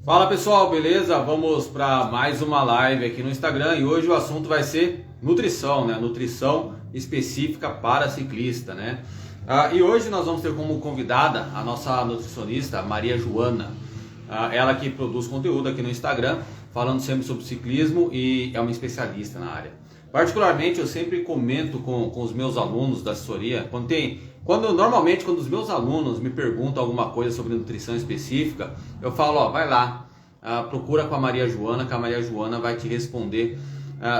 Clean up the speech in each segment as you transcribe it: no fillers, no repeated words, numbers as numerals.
Fala pessoal, beleza? Vamos para mais uma live aqui no Instagram e hoje o assunto vai ser nutrição, né? Nutrição específica para ciclista, né? E hoje nós vamos ter como convidada a nossa nutricionista Maria Joana. Ela que produz conteúdo aqui no Instagram, falando sempre sobre ciclismo e é uma especialista na área. Particularmente eu sempre comento com os meus alunos da assessoria, normalmente quando os meus alunos me perguntam alguma coisa sobre nutrição específica, eu falo, ó, vai lá, procura com a Maria Joana, que a Maria Joana vai te responder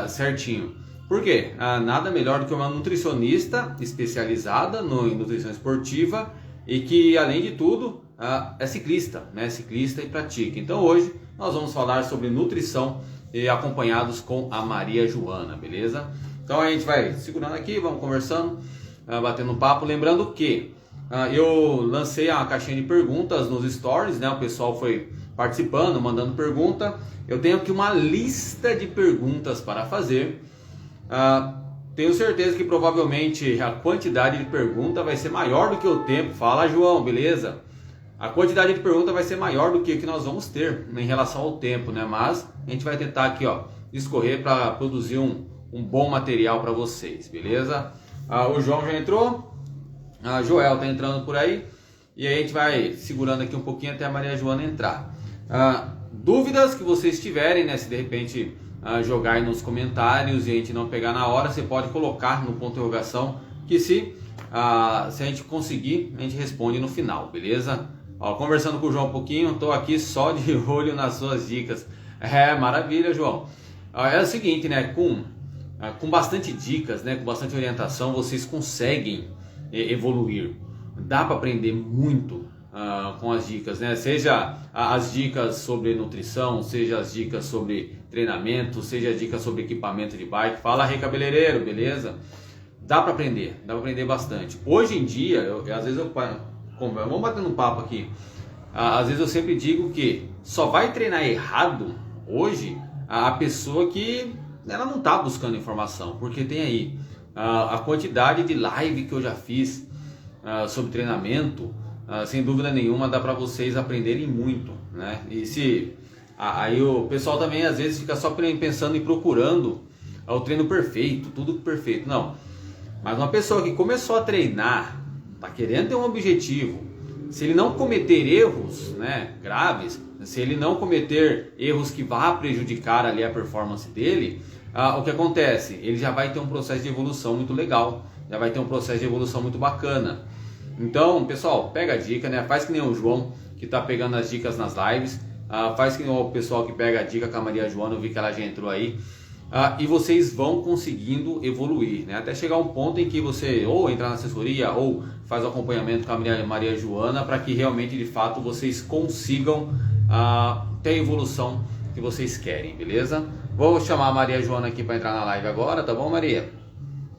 certinho. Por quê? Nada melhor do que uma nutricionista especializada em nutrição esportiva e que, além de tudo, é ciclista, né? Ciclista e pratica. Então hoje nós vamos falar sobre nutrição e acompanhados com a Maria Joana, beleza? Então a gente vai segurando aqui, vamos conversando, batendo papo. Lembrando que eu lancei uma caixinha de perguntas nos stories, né? O pessoal foi participando, mandando pergunta. Eu tenho aqui uma lista de perguntas para fazer. Tenho certeza que provavelmente a quantidade de pergunta vai ser maior do que o tempo. Fala, João, beleza? A quantidade de pergunta vai ser maior do que o que nós vamos ter em relação ao tempo, né? Mas a gente vai tentar aqui, ó, discorrer para produzir um bom material para vocês, beleza? O João já entrou, a Joel tá entrando por aí e aí a gente vai segurando aqui um pouquinho até a Maria Joana entrar. Dúvidas que vocês tiverem, né? Se de repente jogar aí nos comentários e a gente não pegar na hora, você pode colocar no ponto de interrogação que se a gente conseguir, a gente responde no final, beleza? Ó, conversando com o João um pouquinho, estou aqui só de olho nas suas dicas. Maravilha, João. É o seguinte, né? Com bastante dicas, né? Com bastante orientação, vocês conseguem evoluir. Dá para aprender muito com as dicas, né? Seja as dicas sobre nutrição, seja as dicas sobre treinamento, seja as dicas sobre equipamento de bike. Fala, Rei Cabeleireiro, beleza? Dá para aprender bastante. Hoje em dia, às vezes vamos batendo um papo aqui. Às vezes eu sempre digo que só vai treinar errado hoje a pessoa que ela não está buscando informação, porque tem aí a quantidade de live que eu já fiz sobre treinamento, sem dúvida nenhuma dá para vocês aprenderem muito, né? E se aí o pessoal também às vezes fica só pensando e procurando o treino perfeito, tudo perfeito, não. Mas uma pessoa que começou a treinar, está querendo ter um objetivo, se ele não cometer erros, né, graves, se ele não cometer erros que vá prejudicar ali a performance dele, o que acontece? Ele já vai ter um processo de evolução muito legal, já vai ter um processo de evolução muito bacana. Então, pessoal, pega a dica, né? Faz que nem o João, que está pegando as dicas nas lives, faz que nem o pessoal que pega a dica com a Maria Joana, eu vi que ela já entrou aí. E vocês vão conseguindo evoluir, né? Até chegar um ponto em que você ou entra na assessoria ou faz o acompanhamento com a Maria Joana para que realmente, de fato, vocês consigam ter a evolução que vocês querem, beleza? Vou chamar a Maria Joana aqui para entrar na live agora, tá bom, Maria?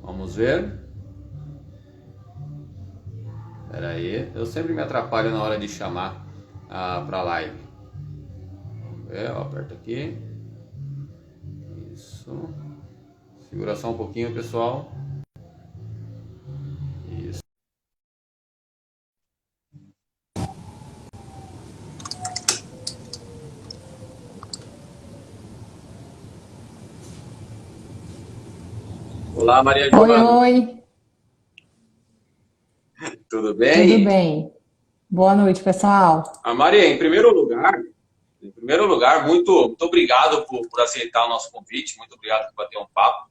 Vamos ver. Espera aí, eu sempre me atrapalho na hora de chamar para a live. Vamos ver, ó, aperta aqui. Isso. Segura só um pouquinho, pessoal. Isso. Olá, Maria Oi, Joana. oi, Tudo tudo bem? bem? Boa noite, pessoal. Maria, em primeiro lugar, muito obrigado por aceitar o nosso convite, muito obrigado por bater um papo.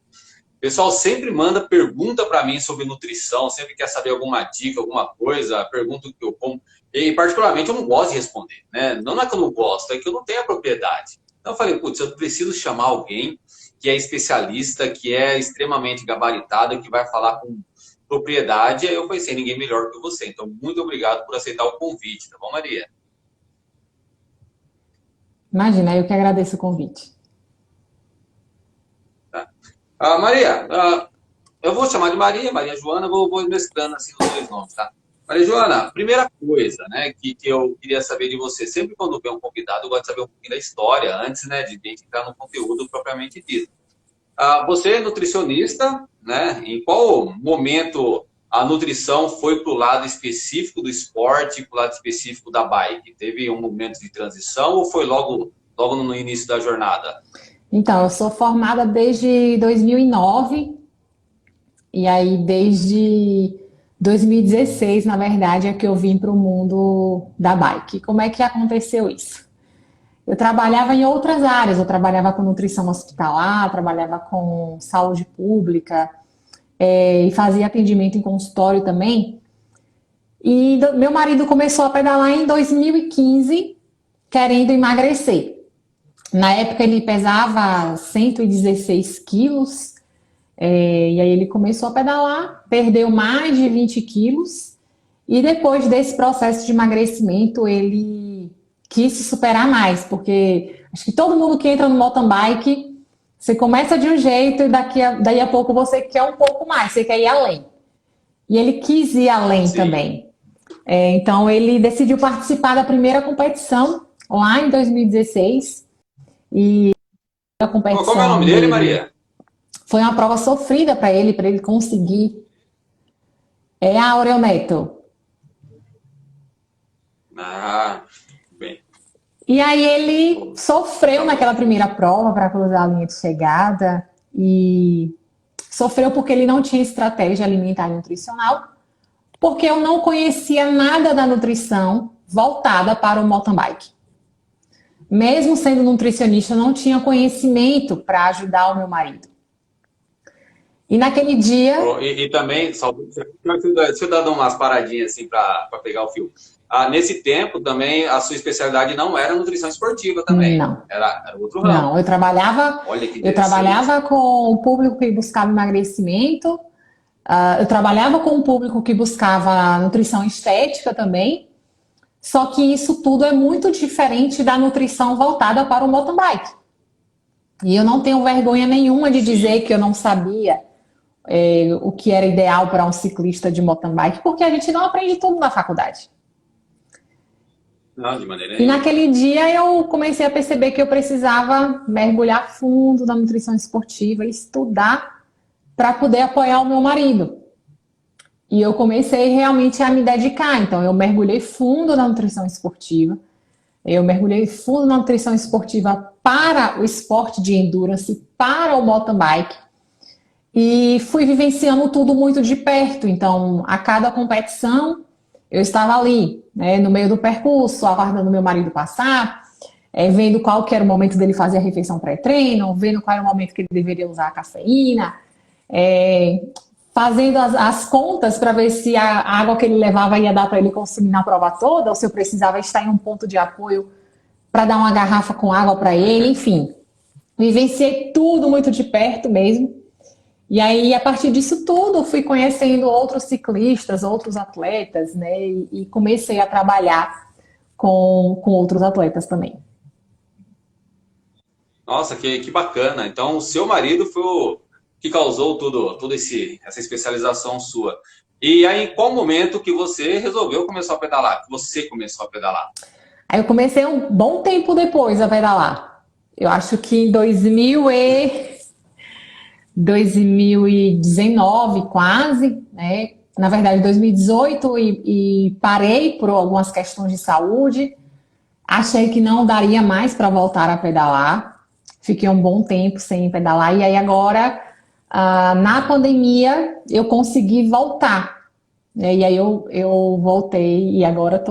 O pessoal sempre manda pergunta para mim sobre nutrição, sempre quer saber alguma dica, alguma coisa, pergunta o que eu como. E, particularmente, eu não gosto de responder, né? Não é que eu não gosto, é que eu não tenho a propriedade. Então, eu falei, putz, eu preciso chamar alguém que é especialista, que é extremamente gabaritado, que vai falar com propriedade. Aí eu pensei, ninguém melhor que você. Então, muito obrigado por aceitar o convite, tá bom, Maria? Imagina, eu que agradeço o convite. Tá? Maria, eu vou chamar de Maria, Maria Joana, vou mesclando assim os dois nomes, tá? Maria Joana, primeira coisa, né, que eu queria saber de você, sempre quando vem um convidado, eu gosto de saber um pouquinho da história, antes, né, de entrar no conteúdo propriamente dito. Você é nutricionista, né? Em qual momento a nutrição foi para o lado específico do esporte, para o lado específico da bike? Teve um momento de transição ou foi logo no início da jornada? Então, eu sou formada desde 2009 e aí desde 2016, na verdade, é que eu vim para o mundo da bike. Como é que aconteceu isso? Eu trabalhava em outras áreas, eu trabalhava com nutrição hospitalar, trabalhava com saúde pública, e fazia atendimento em consultório também. E meu marido começou a pedalar em 2015, querendo emagrecer. Na época ele pesava 116 quilos, e aí ele começou a pedalar, perdeu mais de 20 quilos, e depois desse processo de emagrecimento ele quis se superar mais, porque acho que todo mundo que entra no mountain bike, você começa de um jeito e daí a pouco você quer um pouco mais, você quer ir além. E ele quis ir além Sim. também. Então ele decidiu participar da primeira competição lá em 2016. E a competição Como é o nome dele, Maria? foi uma prova sofrida para ele conseguir. É a Aurel Neto. Ah, bem. E aí ele sofreu naquela primeira prova para cruzar a linha de chegada e sofreu porque ele não tinha estratégia alimentar e nutricional, porque eu não conhecia nada da nutrição voltada para o mountain bike. Mesmo sendo nutricionista, eu não tinha conhecimento para ajudar o meu marido. E naquele dia... E também, só, deixa eu dar umas paradinhas assim para pegar o fio. Nesse tempo também, a sua especialidade não era nutrição esportiva também. Não. Era outro ramo. Não, eu trabalhava com o público que buscava emagrecimento, eu trabalhava com o público que buscava nutrição estética também, só que isso tudo é muito diferente da nutrição voltada para o mountain bike. E eu não tenho vergonha nenhuma de dizer que eu não sabia o que era ideal para um ciclista de mountain bike, porque a gente não aprende tudo na faculdade. Não, de maneira E nenhuma. naquele dia eu comecei a perceber que eu precisava mergulhar fundo na nutrição esportiva e estudar para poder apoiar o meu marido. E eu comecei realmente a me dedicar. Então eu mergulhei fundo na nutrição esportiva. Eu mergulhei fundo na nutrição esportiva para o esporte de endurance, para o mountain bike. E fui vivenciando tudo muito de perto. Então, a cada competição, eu estava ali, né, no meio do percurso, aguardando meu marido passar, vendo qual que era o momento dele fazer a refeição pré-treino, vendo qual era o momento que ele deveria usar a cafeína, fazendo as contas para ver se a água que ele levava ia dar para ele consumir na prova toda, ou se eu precisava estar em um ponto de apoio para dar uma garrafa com água para ele, enfim. Vivenciei tudo muito de perto mesmo. E aí, a partir disso tudo, fui conhecendo outros ciclistas, outros atletas, né? E comecei a trabalhar com outros atletas também. Nossa, que bacana. Então, o seu marido foi o que causou toda essa especialização sua. E aí, em qual momento que você resolveu começar a pedalar? Que você começou a pedalar? Aí eu comecei um bom tempo depois a pedalar. Eu acho que em 2019 quase, né? Na verdade 2018 e parei por algumas questões de saúde. Achei que não daria mais para voltar a pedalar. Fiquei um bom tempo sem pedalar e aí agora na pandemia eu consegui voltar, né? E aí eu voltei e agora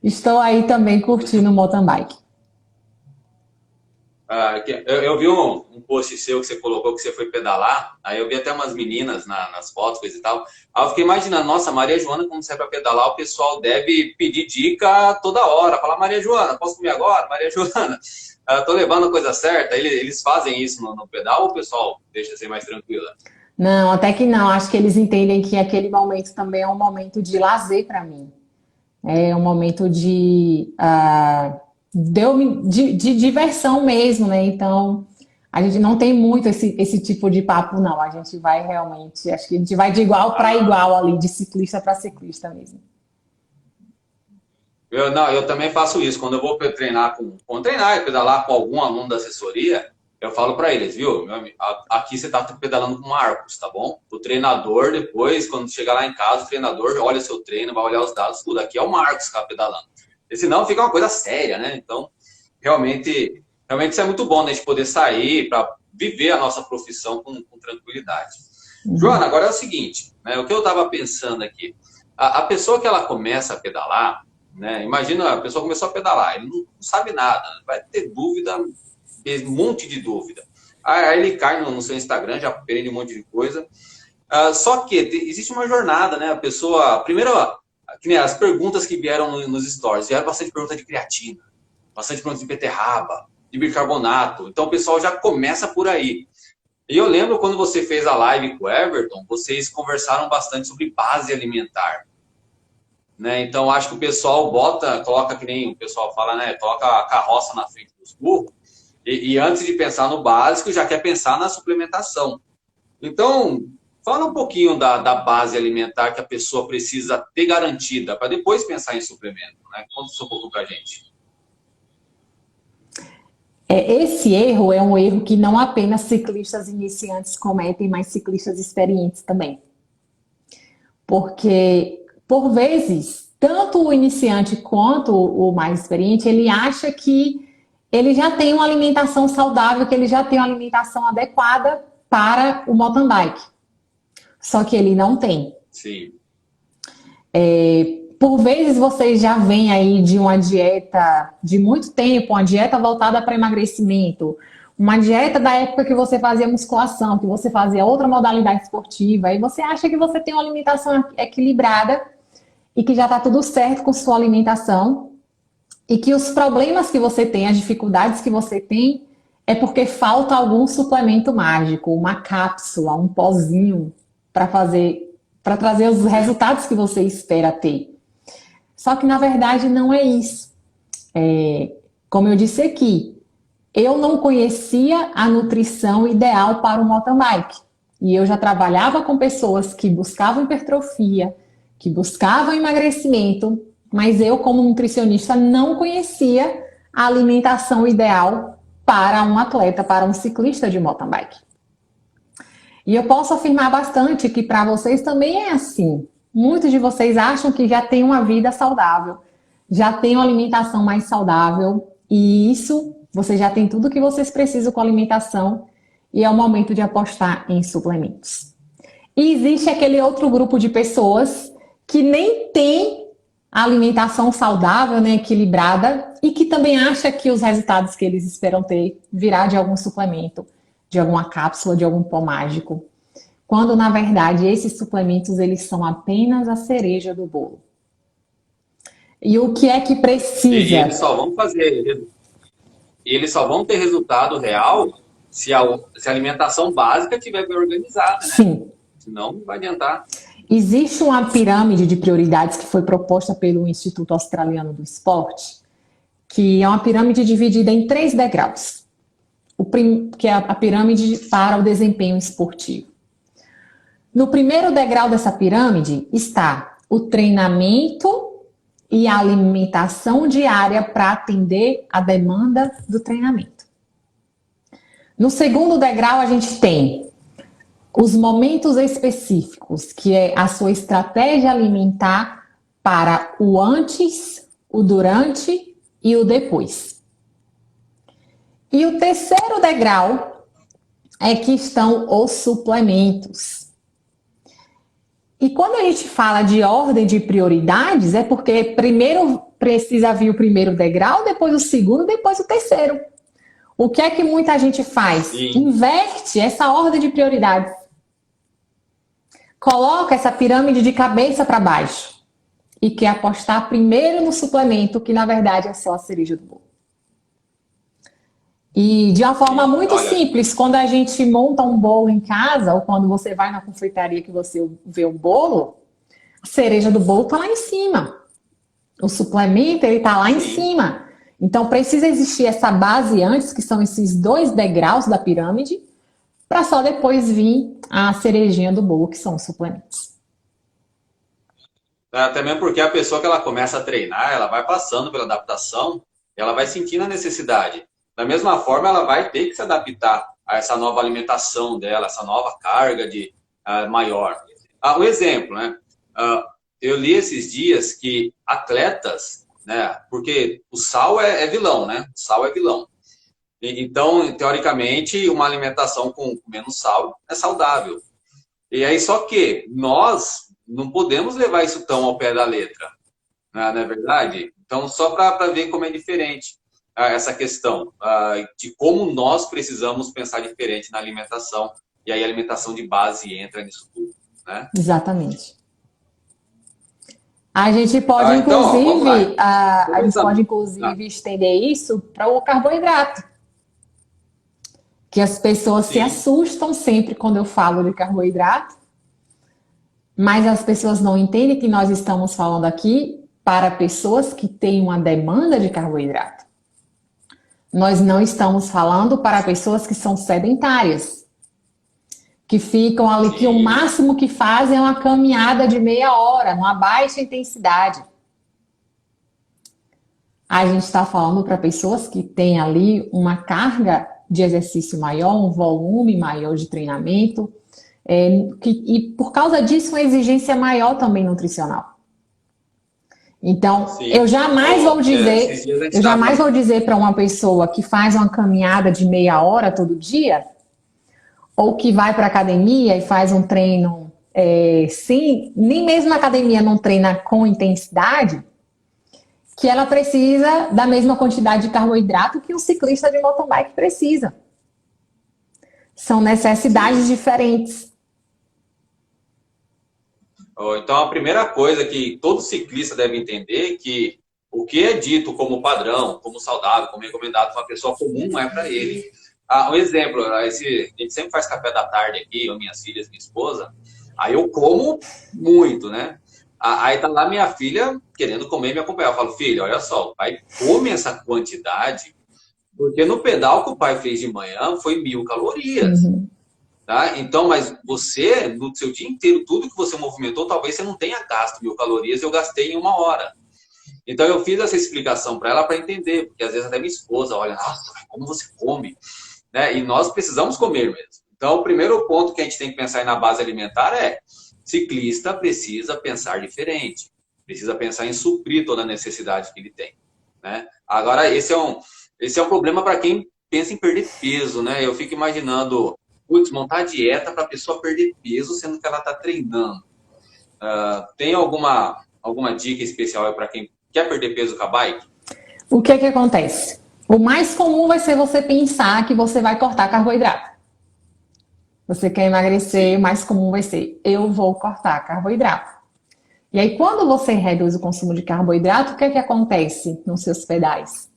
estou aí também curtindo o mountain bike. Eu vi um post seu que você colocou que você foi pedalar, aí eu vi até umas meninas nas fotos, coisa e tal. Aí eu fiquei imaginando, nossa, Maria Joana, quando sai para pedalar, o pessoal deve pedir dica toda hora. Falar, Maria Joana, posso comer agora? Maria Joana, tô levando a coisa certa? Eles fazem isso no pedal ou o pessoal deixa ser mais tranquila? Não, até que não. Acho que eles entendem que aquele momento também é um momento de lazer para mim. É um momento de diversão mesmo, né? Então, a gente não tem muito esse tipo de papo, não. A gente vai realmente, acho que a gente vai de igual para igual ali, de ciclista para ciclista mesmo. Eu também faço isso. Quando eu vou treinar e pedalar com algum aluno da assessoria, eu falo para eles, viu, meu amigo, aqui você está pedalando com Marcos, tá bom? O treinador, depois, quando chegar lá em casa, o treinador olha o seu treino, vai olhar os dados, tudo. Aqui é o Marcos que está pedalando. E senão fica uma coisa séria, né? Então, realmente isso é muito bom, né? A gente poder sair para viver a nossa profissão com tranquilidade. Joana, agora é o seguinte, né? O que eu estava pensando aqui, a pessoa que ela começa a pedalar, né? Imagina, a pessoa começou a pedalar, ele não sabe nada, vai ter dúvida, um monte de dúvida. Aí ele cai no seu Instagram, já aprende um monte de coisa. Só que existe uma jornada, né? A pessoa, primeiro, que nem as perguntas que vieram nos stories, vieram bastante pergunta de creatina, bastante pergunta de beterraba, de bicarbonato. Então o pessoal já começa por aí. E eu lembro quando você fez a live com o Everton, vocês conversaram bastante sobre base alimentar. Né? Então acho que o pessoal coloca que nem o pessoal fala, né? Coloca a carroça na frente dos burros. E antes de pensar no básico, já quer pensar na suplementação. Então, fala um pouquinho da base alimentar que a pessoa precisa ter garantida, para depois pensar em suplemento. Né? Conta isso um pouco para a gente. Esse erro é um erro que não apenas ciclistas iniciantes cometem, mas ciclistas experientes também. Porque, por vezes, tanto o iniciante quanto o mais experiente, ele acha que ele já tem uma alimentação saudável, que ele já tem uma alimentação adequada para o mountain bike. Só que ele não tem. Sim. Por vezes vocês já vêm aí de uma dieta de muito tempo, uma dieta voltada para emagrecimento, uma dieta da época que você fazia musculação, que você fazia outra modalidade esportiva, e você acha que você tem uma alimentação equilibrada e que já está tudo certo com sua alimentação, e que os problemas que você tem, as dificuldades que você tem, é porque falta algum suplemento mágico, uma cápsula, um pozinho para trazer os resultados que você espera ter. Só que, na verdade, não é isso. Como eu disse aqui, eu não conhecia a nutrição ideal para o mountain bike. E eu já trabalhava com pessoas que buscavam hipertrofia, que buscavam emagrecimento, mas eu, como nutricionista, não conhecia a alimentação ideal para um atleta, para um ciclista de mountain bike. E eu posso afirmar bastante que para vocês também é assim. Muitos de vocês acham que já tem uma vida saudável, já tem uma alimentação mais saudável, e isso, vocês já têm tudo que vocês precisam com a alimentação, e é o momento de apostar em suplementos. E existe aquele outro grupo de pessoas que nem tem a alimentação saudável, né, equilibrada, e que também acha que os resultados que eles esperam ter virá de algum suplemento, de alguma cápsula, de algum pó mágico. Quando, na verdade, esses suplementos, eles são apenas a cereja do bolo. E o que é que precisa? E eles só vão ter resultado real se a alimentação básica estiver bem organizada, né? Sim. Senão não vai adiantar. Existe uma pirâmide de prioridades que foi proposta pelo Instituto Australiano do Esporte, que é uma pirâmide dividida em 3 degraus, que é a pirâmide para o desempenho esportivo. No primeiro degrau dessa pirâmide está o treinamento e a alimentação diária para atender a demanda do treinamento. No segundo degrau a gente tem os momentos específicos, que é a sua estratégia alimentar para o antes, o durante e o depois. E o terceiro degrau é que estão os suplementos. E quando a gente fala de ordem de prioridades, é porque primeiro precisa vir o primeiro degrau, depois o segundo, depois o terceiro. O que é que muita gente faz? Sim. Inverte essa ordem de prioridades. Coloca essa pirâmide de cabeça para baixo. E quer apostar primeiro no suplemento, que na verdade é só a cereja do bolo. E de uma forma muito simples, quando a gente monta um bolo em casa, ou quando você vai na confeitaria que você vê o bolo, a cereja do bolo está lá em cima. O suplemento, ele está lá em cima. Então, precisa existir essa base antes, que são esses 2 degraus da pirâmide, para só depois vir a cerejinha do bolo, que são os suplementos. Até mesmo porque a pessoa que ela começa a treinar, ela vai passando pela adaptação, ela vai sentindo a necessidade. Da mesma forma, ela vai ter que se adaptar a essa nova alimentação dela, essa nova carga de maior. Um exemplo, né? Eu li esses dias que atletas, né? Porque o sal é vilão, né? O sal é vilão. Então, teoricamente, uma alimentação com menos sal é saudável. E aí, só que nós não podemos levar isso tão ao pé da letra, né? Não é verdade? Então, só para ver como é diferente essa questão de como nós precisamos pensar diferente na alimentação. E aí a alimentação de base entra nisso tudo, né? Exatamente. A gente pode, Então, ó, vamos lá. inclusive, a gente pode, inclusive, estender isso para o carboidrato. Que as pessoas se assustam sempre quando eu falo de carboidrato, mas as pessoas não entendem que nós estamos falando aqui para pessoas que têm uma demanda de carboidrato. Nós não estamos falando para pessoas que são sedentárias, que ficam ali, que o máximo que fazem é uma caminhada de meia hora, numa baixa intensidade. A gente está falando para pessoas que têm ali uma carga de exercício maior, um volume maior de treinamento, e por causa disso uma exigência maior também nutricional. Então, eu jamais vou dizer para uma pessoa que faz uma caminhada de meia hora todo dia, ou que vai para a academia e faz um treino, nem mesmo na academia não treina com intensidade, que ela precisa da mesma quantidade de carboidrato que um ciclista de mountain bike precisa. São necessidades diferentes. Então, a primeira coisa que todo ciclista deve entender é que o que é dito como padrão, como saudável, como recomendado para uma pessoa comum, não é para ele. Um exemplo, a gente sempre faz café da tarde aqui, eu, minhas filhas, minha esposa, aí eu como muito, né? Aí tá lá minha filha querendo comer e me acompanhar. Eu falo, filha, olha só, o pai come essa quantidade, porque no pedal que o pai fez de manhã foi 1.000 calorias. Uhum. Tá? Então, mas você, no seu dia inteiro, tudo que você movimentou, talvez você não tenha gasto 1.000 calorias, eu gastei em 1 hora. Então, eu fiz essa explicação para ela para entender, porque às vezes até minha esposa olha, nossa, como você come? Né? E nós precisamos comer mesmo. Então, o primeiro ponto que a gente tem que pensar aí na base alimentar é ciclista precisa pensar diferente, precisa pensar em suprir toda a necessidade que ele tem, né? Agora, esse é um problema para quem pensa em perder peso, né? Eu fico imaginando, montar dieta para a pessoa perder peso, sendo que ela está treinando. Tem alguma dica especial para quem quer perder peso com a bike? O que acontece? O mais comum vai ser você pensar que você vai cortar carboidrato. Você quer emagrecer, o mais comum vai ser, eu vou cortar carboidrato. E aí, quando você reduz o consumo de carboidrato, o que acontece nos seus pedais?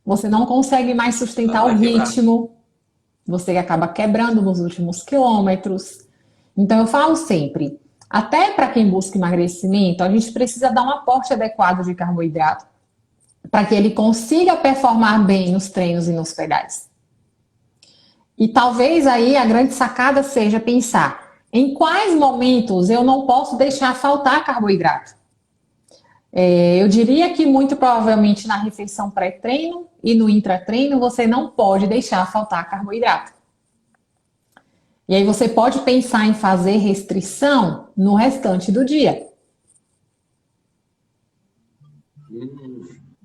Você não consegue mais sustentar o ritmo, você acaba quebrando nos últimos quilômetros. Então, eu falo sempre, até para quem busca emagrecimento, a gente precisa dar um aporte adequado de carboidrato para que ele consiga performar bem nos treinos e nos pedais. E talvez aí a grande sacada seja pensar em quais momentos eu não posso deixar faltar carboidrato. Eu diria que muito provavelmente na refeição pré-treino e no intratreino você não pode deixar faltar carboidrato. E aí você pode pensar em fazer restrição no restante do dia.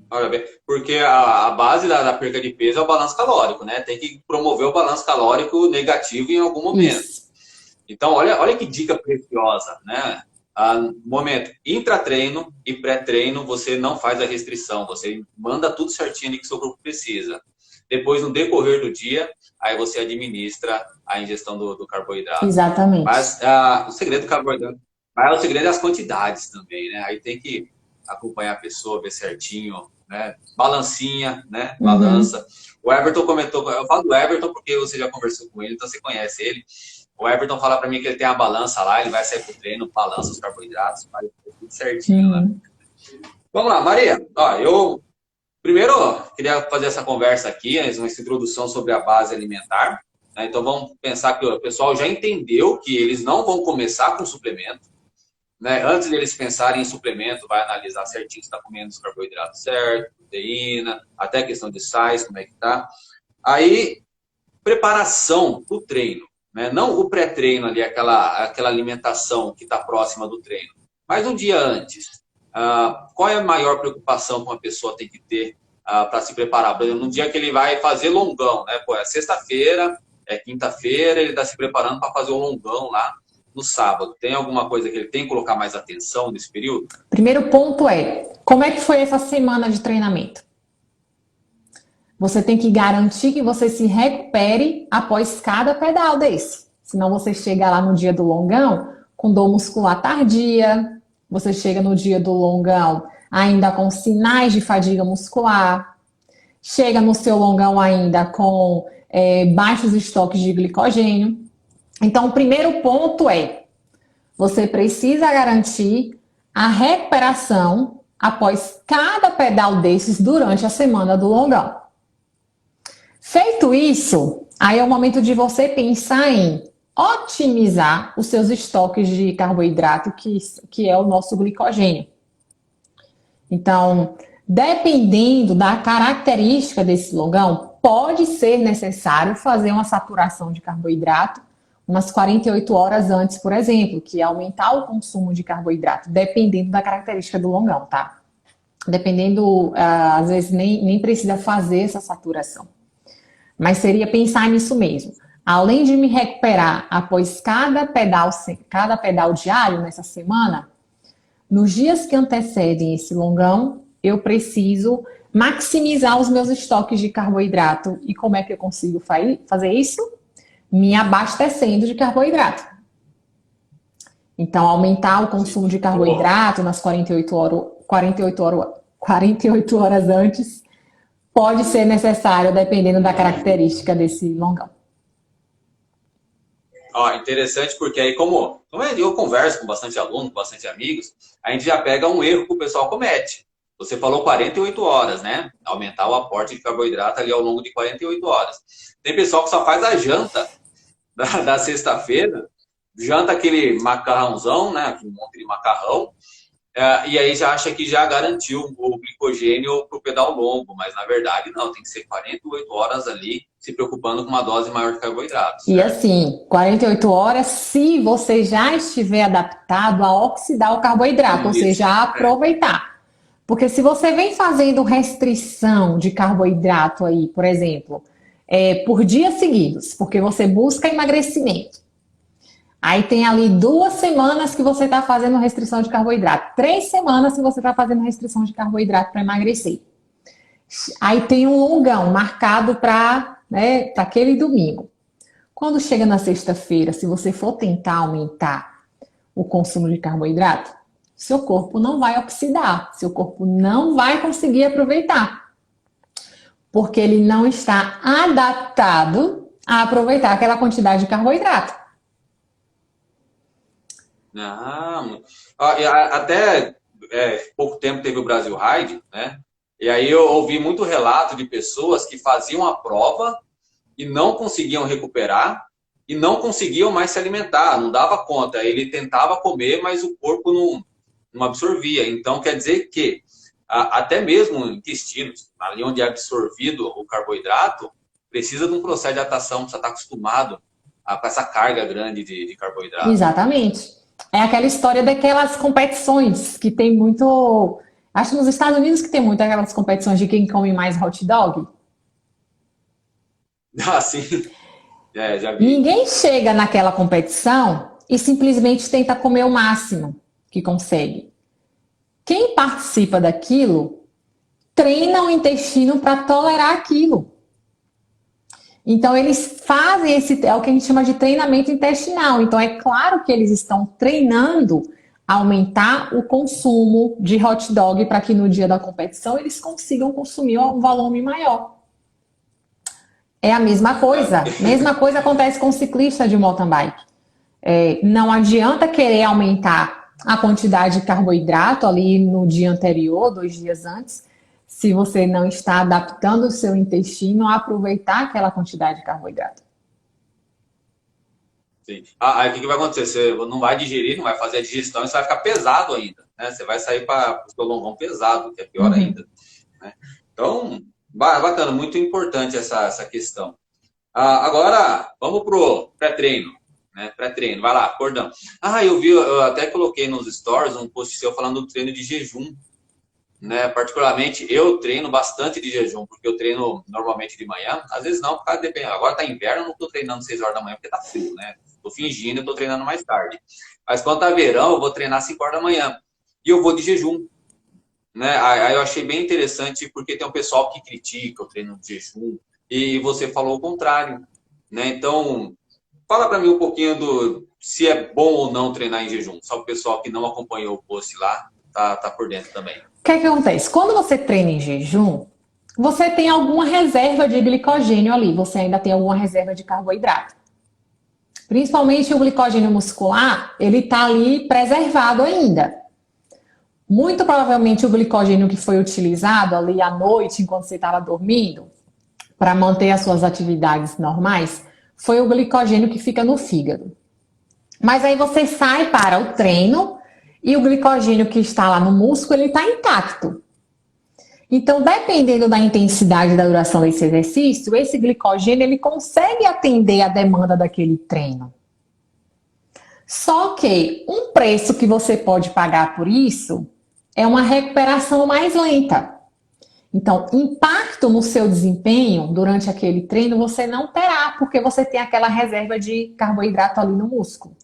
Olha bem, porque a base da perda de peso é o balanço calórico, né? Tem que promover o balanço calórico negativo em algum momento. Isso. Então, olha que dica preciosa, né? No momento intratreino e pré-treino, você não faz a restrição, você manda tudo certinho ali que o seu corpo precisa. Depois, no decorrer do dia, aí você administra a ingestão do carboidrato. Exatamente. Mas o segredo do carboidrato, o segredo é as quantidades também, né? Aí tem que acompanhar a pessoa, ver certinho, né? Balancinha, né? Balança. O Everton comentou, eu falo do Everton porque você já conversou com ele, então você conhece ele. O Everton fala para mim que ele tem a balança lá, ele vai sair pro treino, balança os carboidratos, faz tudo certinho, né? Vamos lá, Maria. Eu primeiro queria fazer essa conversa aqui, uma introdução sobre a base alimentar, né? Então vamos pensar que o pessoal já entendeu que eles não vão começar com suplemento, né? Antes deles pensarem em suplemento, vai analisar certinho se está comendo os carboidratos certo, proteína, até a questão de sais, como é que tá. Aí, preparação para o treino, né? Não o pré-treino ali, aquela alimentação que está próxima do treino, mas um dia antes. Qual é a maior preocupação que uma pessoa tem que ter para se preparar? Por exemplo, no dia que ele vai fazer longão, né? Pô, é sexta-feira, é quinta-feira, ele está se preparando para fazer o longão lá no sábado. Tem alguma coisa que ele tem que colocar mais atenção nesse período? Primeiro ponto é, como é que foi essa semana de treinamento? Você tem que garantir que você se recupere após cada pedal desse. Senão você chega lá no dia do longão com dor muscular tardia, você chega no dia do longão ainda com sinais de fadiga muscular, chega no seu longão ainda com baixos estoques de glicogênio. Então, o primeiro ponto é, você precisa garantir a recuperação após cada pedal desses durante a semana do longão. Feito isso, aí é o momento de você pensar em otimizar os seus estoques de carboidrato, que é o nosso glicogênio. Então, dependendo da característica desse longão, pode ser necessário fazer uma saturação de carboidrato umas 48 horas antes, por exemplo, que é aumentar o consumo de carboidrato, dependendo da característica do longão, tá? Dependendo, às vezes nem precisa fazer essa saturação. Mas seria pensar nisso mesmo. Além de me recuperar após cada pedal diário nessa semana, nos dias que antecedem esse longão, eu preciso maximizar os meus estoques de carboidrato. E como é que eu consigo fazer isso? Me abastecendo de carboidrato. Então, aumentar o consumo de carboidrato nas 48 horas antes pode ser necessário, dependendo da característica desse longão. Interessante, porque aí, como eu converso com bastante aluno, com bastante amigos, a gente já pega um erro que o pessoal comete. Você falou 48 horas, né? Aumentar o aporte de carboidrato ali ao longo de 48 horas. Tem pessoal que só faz a janta da sexta-feira, janta aquele macarrãozão, né? Aquele monte de macarrão, e aí já acha que já garantiu o glicogênio para o pedal longo, mas na verdade não, tem que ser 48 horas ali se preocupando com uma dose maior de carboidratos. E assim, 48 horas se você já estiver adaptado a oxidar o carboidrato, ou seja, a aproveitar. Porque se você vem fazendo restrição de carboidrato aí, por exemplo, por dias seguidos, porque você busca emagrecimento, aí tem ali 2 semanas que você está fazendo restrição de carboidrato. 3 semanas que você está fazendo restrição de carboidrato para emagrecer. Aí tem um longão marcado para aquele domingo. Quando chega na sexta-feira, se você for tentar aumentar o consumo de carboidrato, seu corpo não vai oxidar. Seu corpo não vai conseguir aproveitar. Porque ele não está adaptado a aproveitar aquela quantidade de carboidrato. Até pouco tempo teve o Brasil Ride, né? E aí eu ouvi muito relato de pessoas que faziam a prova e não conseguiam recuperar e não conseguiam mais se alimentar, não dava conta. Ele tentava comer, mas o corpo não absorvia. Então quer dizer que até mesmo o intestino, ali onde é absorvido o carboidrato, precisa de um processo de adaptação, precisa estar acostumado com essa carga grande de carboidrato. Exatamente. É aquela história daquelas competições que tem muito... Acho que nos Estados Unidos que tem muito aquelas competições de quem come mais hot dog. Sim. Já vi. Ninguém chega naquela competição e simplesmente tenta comer o máximo que consegue. Quem participa daquilo treina o intestino para tolerar aquilo. Então, eles fazem é o que a gente chama de treinamento intestinal. Então, é claro que eles estão treinando a aumentar o consumo de hot dog para que no dia da competição eles consigam consumir um volume maior. É a mesma coisa. Mesma coisa acontece com o ciclista de mountain bike. Não adianta querer aumentar a quantidade de carboidrato ali no dia anterior, 2 dias antes, se você não está adaptando o seu intestino a aproveitar aquela quantidade de carboidrato. Sim. Aí o que vai acontecer? Você não vai digerir, não vai fazer a digestão e você vai ficar pesado ainda, né? Você vai sair para o seu longão pesado, que é pior Uhum. ainda, né? Então, bacana, muito importante essa questão. Agora, vamos pro pré-treino, né? Pré-treino, vai lá, cordão. Eu até coloquei nos stories um post seu falando do treino de jejum, né? Particularmente, eu treino bastante de jejum, porque eu treino normalmente de manhã, às vezes não, por causa depende. Agora tá inverno, eu não tô treinando 6 horas da manhã porque tá frio, né? Tô fingindo, eu tô treinando mais tarde. Mas quando tá verão, eu vou treinar 5 horas da manhã. E eu vou de jejum, né? Aí eu achei bem interessante, porque tem um pessoal que critica o treino de jejum, e você falou o contrário, né? Então, fala para mim um pouquinho do se é bom ou não treinar em jejum. Só o pessoal que não acompanhou o post lá, tá por dentro também. O que é que acontece? Quando você treina em jejum, você tem alguma reserva de glicogênio ali, você ainda tem alguma reserva de carboidrato. Principalmente o glicogênio muscular, ele está ali preservado ainda. Muito provavelmente o glicogênio que foi utilizado ali à noite, enquanto você estava dormindo, para manter as suas atividades normais, foi o glicogênio que fica no fígado. Mas aí você sai para o treino e o glicogênio que está lá no músculo, ele está intacto. Então, dependendo da intensidade e da duração desse exercício, esse glicogênio ele consegue atender a demanda daquele treino. Só que um preço que você pode pagar por isso é uma recuperação mais lenta. Então, impacto no seu desempenho durante aquele treino você não terá, porque você tem aquela reserva de carboidrato ali no músculo.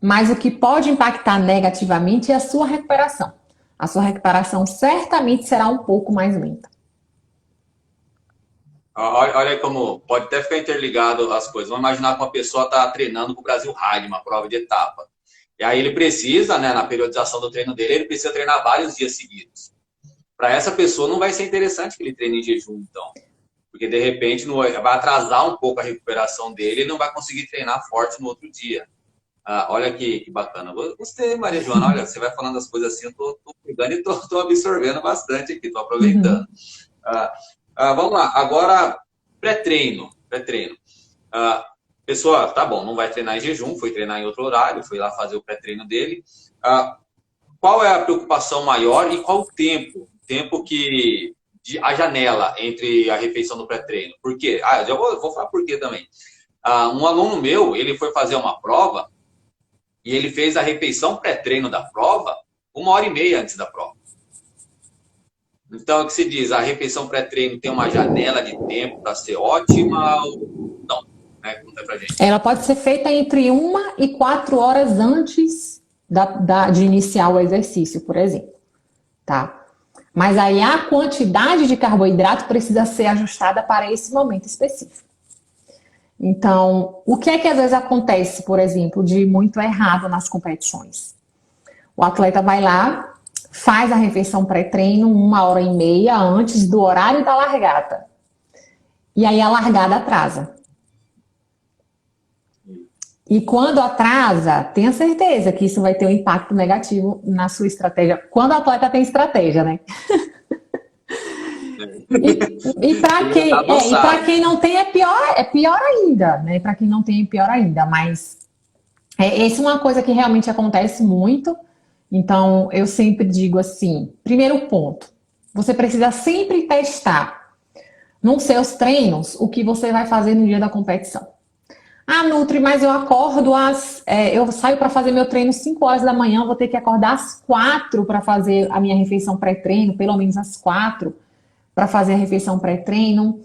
Mas o que pode impactar negativamente é a sua recuperação. A sua recuperação certamente será um pouco mais lenta. Olha aí como pode até ficar interligado as coisas. Vamos imaginar que uma pessoa está treinando para o Brasil Rally, uma prova de etapa. E aí ele precisa, né, na periodização do treino dele, ele precisa treinar vários dias seguidos. Para essa pessoa não vai ser interessante que ele treine em jejum, então. Porque de repente vai atrasar um pouco a recuperação dele e não vai conseguir treinar forte no outro dia. Olha que bacana. Gostei, Maria Joana. Olha, você vai falando as coisas assim, eu tô cuidando e tô absorvendo bastante aqui, tô aproveitando. Uhum. Vamos lá. Agora, pré-treino. Pré-treino. Pessoa, tá bom, não vai treinar em jejum, foi treinar em outro horário, foi lá fazer o pré-treino dele. Qual é a preocupação maior e qual o tempo? Tempo que a janela entre a refeição do pré-treino. Por quê? Eu já vou falar por quê também. Um aluno meu, ele foi fazer uma prova e ele fez a refeição pré-treino da prova 1h30 antes da prova. Então, o que se diz? A refeição pré-treino tem uma janela de tempo para ser ótima ou não? Né? Conta pra gente. Ela pode ser feita entre 1 e 4 horas antes de iniciar o exercício, por exemplo. Tá? Mas aí a quantidade de carboidrato precisa ser ajustada para esse momento específico. Então, o que é que às vezes acontece, por exemplo, de muito errado nas competições? O atleta vai lá, faz a refeição pré-treino 1h30 antes do horário da largada. E aí a largada atrasa. E quando atrasa, tenha certeza que isso vai ter um impacto negativo na sua estratégia. Quando o atleta tem estratégia, né? E para quem não tem é pior ainda, né? Para quem não tem é pior ainda, mas essa é uma coisa que realmente acontece muito. Então eu sempre digo assim, primeiro ponto, você precisa sempre testar nos seus treinos o que você vai fazer no dia da competição. Nutri, mas eu acordo eu saio para fazer meu treino 5 horas da manhã, vou ter que acordar às 4 para fazer a minha refeição pré-treino, pelo menos às 4 para fazer a refeição pré-treino.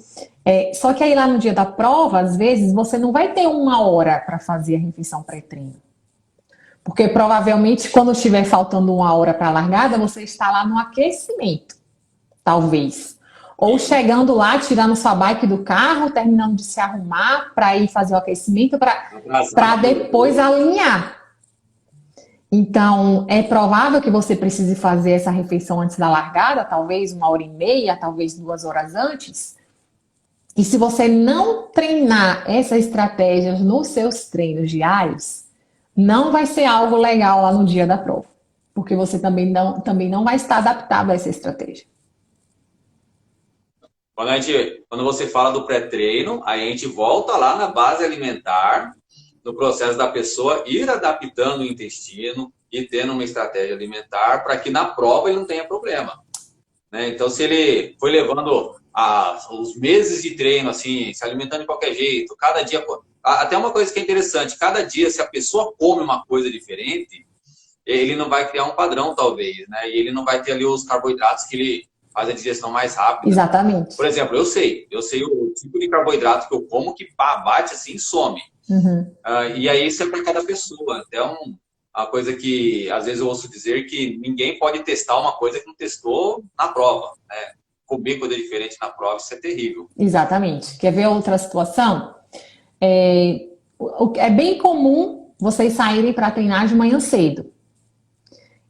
Só que aí lá no dia da prova, às vezes, você não vai ter 1 hora para fazer a refeição pré-treino. Porque provavelmente, quando estiver faltando 1 hora para a largada, você está lá no aquecimento, talvez. Ou chegando lá, tirando sua bike do carro, terminando de se arrumar para ir fazer o aquecimento, para depois alinhar. Então, é provável que você precise fazer essa refeição antes da largada, talvez 1h30, talvez 2 horas antes. E se você não treinar essas estratégias nos seus treinos diários, não vai ser algo legal lá no dia da prova. Porque você também não vai estar adaptado a essa estratégia. Quando você fala do pré-treino, aí a gente volta lá na base alimentar, no processo da pessoa ir adaptando o intestino e tendo uma estratégia alimentar para que na prova ele não tenha problema, né? Então, se ele foi levando os meses de treino, assim, se alimentando de qualquer jeito, cada dia... Até uma coisa que é interessante, cada dia, se a pessoa come uma coisa diferente, ele não vai criar um padrão, talvez, né? E ele não vai ter ali os carboidratos que ele faz a digestão mais rápida. Exatamente. Por exemplo, eu sei o tipo de carboidrato que eu como que bate assim e some. Uhum. E aí isso é para cada pessoa. Até uma coisa que às vezes eu ouço dizer que ninguém pode testar uma coisa que não testou na prova, né? Comer coisa diferente na prova, isso é terrível. Exatamente. Quer ver outra situação? É bem comum vocês saírem para treinar de manhã cedo.